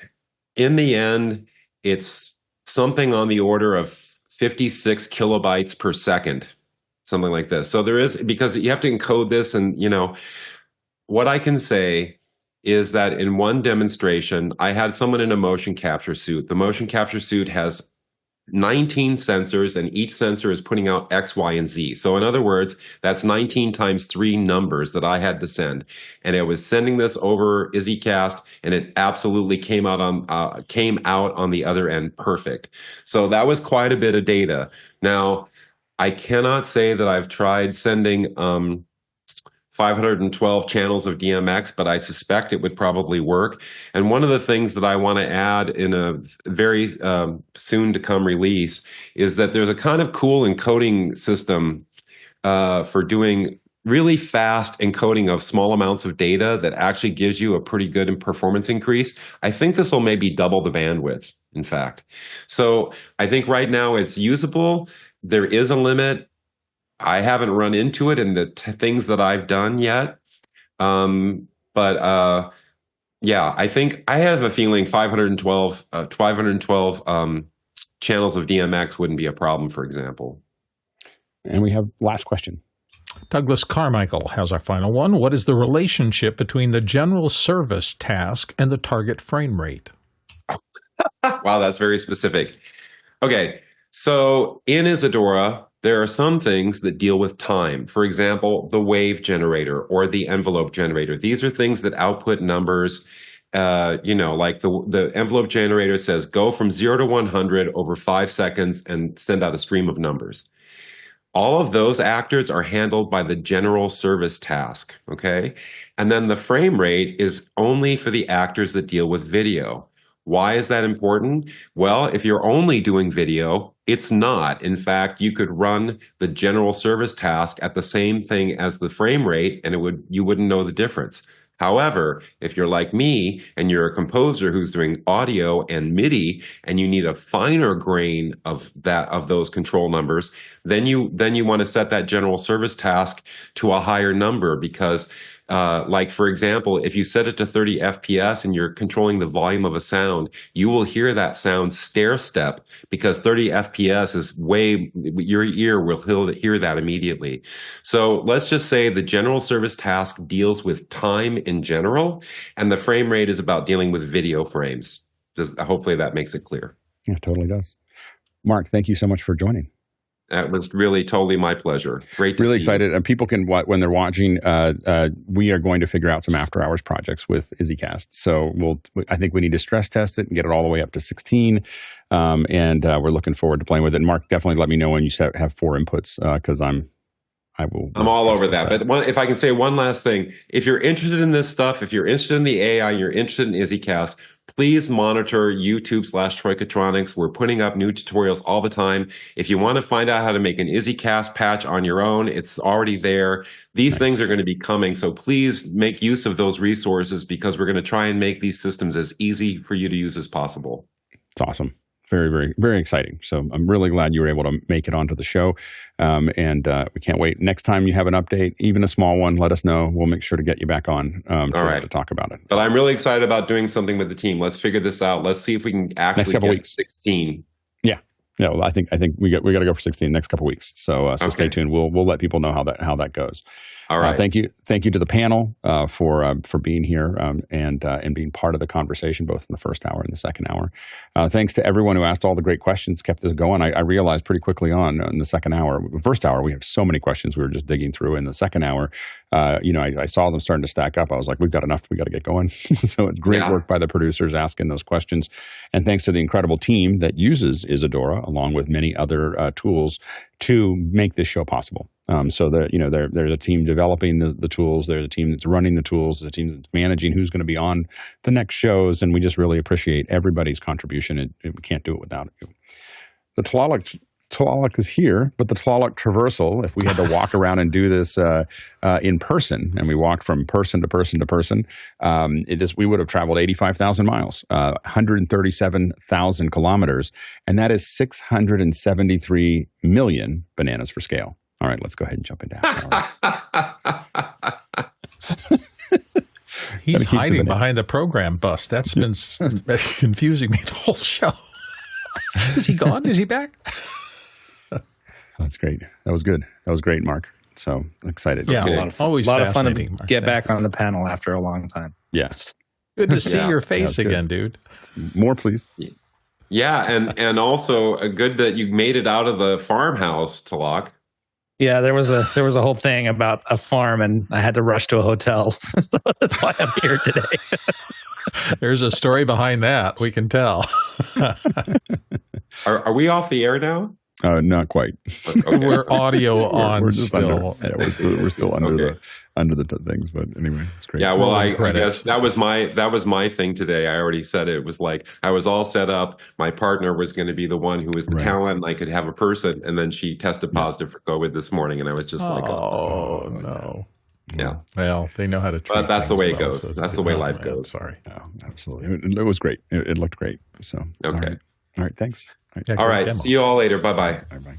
in the end, it's something on the order of 56 kilobytes per second, something like this. So there is, because you have to encode this, and what I can say is that in one demonstration, I had someone in a motion capture suit. The motion capture suit has 19 sensors, and each sensor is putting out X, Y, and Z. So in other words, that's 19 times 3 numbers that I had to send. And it was sending this over IzzyCast, and it absolutely came out on the other end perfect. So that was quite a bit of data. Now, I cannot say that I've tried sending 512 channels of DMX, but I suspect it would probably work. And one of the things that I want to add in a very soon to come release is that there's a kind of cool encoding system for doing really fast encoding of small amounts of data that actually gives you a pretty good performance increase. I think this will maybe double the bandwidth, in fact. So I think right now it's usable. There is a limit. I haven't run into it in the things that I've done yet. Yeah, I think I have a feeling 512 channels of DMX wouldn't be a problem, for example. And we have last question. Douglas Carmichael has our final one. What is the relationship between the general service task and the target frame rate? Wow, that's very specific. Okay, so in Isadora, there are some things that deal with time. For example, the wave generator or the envelope generator. These are things that output numbers. Like the envelope generator says, go from 0 to 100 over 5 seconds and send out a stream of numbers. All of those actors are handled by the general service task, okay? And then the frame rate is only for the actors that deal with video. Why is that important? Well, if you're only doing video, it's not. In fact, you could run the general service task at the same thing as the frame rate, and you wouldn't know the difference. However, if you're like me and you're a composer who's doing audio and MIDI and you need a finer grain of those control numbers, then you want to set that general service task to a higher number because like, for example, if you set it to 30 FPS and you're controlling the volume of a sound, you will hear that sound stair step because 30 FPS is your ear will hear that immediately. So let's just say the general service task deals with time in general, and the frame rate is about dealing with video frames. Hopefully that makes it clear. Yeah, it totally does. Mark, thank you so much for joining. That was really totally my pleasure. Great to see really excited. you. And people can, when they're watching, we are going to figure out some after hours projects with IzzyCast. So I think we need to stress test it and get it all the way up to 16. And we're looking forward to playing with it. And Mark, definitely let me know when you have 4 inputs because I'm all over that. But if I can say one last thing, if you're interested in this stuff, if you're interested in the AI, you're interested in IzzyCast, please monitor YouTube/TroikaTronix. We're putting up new tutorials all the time. If you want to find out how to make an IzzyCast patch on your own, it's already there. These things are going to be coming. So please make use of those resources because we're going to try and make these systems as easy for you to use as possible. It's awesome. Very, very, very exciting. So I'm really glad you were able to make it onto the show. And we can't wait. Next time you have an update, even a small one, let us know. We'll make sure to get you back on to talk about it. But I'm really excited about doing something with the team. Let's figure this out. Let's see if we can actually get 16. Yeah, well, I think we got to go for 16 next couple weeks. So stay tuned. We'll let people know how that goes. All right. Thank you to the panel for being here and being part of the conversation, both in the first hour and the second hour. Thanks to everyone who asked all the great questions, kept this going. I realized pretty quickly on in the second hour, first hour, we have so many questions we were just digging through. In the second hour, I saw them starting to stack up. I was like, we've got enough. We got to get going. So it's great work by the producers asking those questions, and thanks to the incredible team that uses Isadora along with many other tools to make this show possible. So there's a team developing the tools. There's a team that's running the tools. There's a team that's managing who's going to be on the next shows. And we just really appreciate everybody's contribution. We can't do it without you. The Tlaloc is here, but the Tlaloc traversal, if we had to walk around and do this in person, and we walked from person to person to person, we would have traveled 85,000 miles, 137,000 kilometers, and that is 673 million bananas for scale. All right, let's go ahead and jump into after hours. He's hiding behind the program bus. That's been confusing me the whole show. Is he gone? Is he back? That's great. That was good. That was great, Mark. So excited. Yeah, okay. a lot of fun to get back on the panel after a long time. Yes. Good to see your face again, dude. More, please. Yeah, and also good that you made it out of the farmhouse, Tlaloc. Yeah, there was a whole thing about a farm, and I had to rush to a hotel. So that's why I'm here today. There's a story behind that. We can tell. Are we off the air now? Not quite. Okay. We're audio on we're still. We're still under the things, but anyway, it's great. Yeah, well, I guess that was my thing today. I already said it. It was like I was all set up. My partner was going to be they who was the talent, and I could have a person, and then she tested positive for COVID this morning, and I was just like, oh no. Yeah. Well, they know how to treat. But that's the way it goes. So that's the way life goes. Sorry. Oh, absolutely. It was great. It looked great. So okay. All right. Thanks. All right. See you all later. Bye-bye. Bye-bye.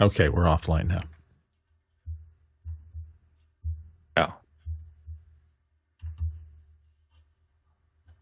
Okay, we're offline now.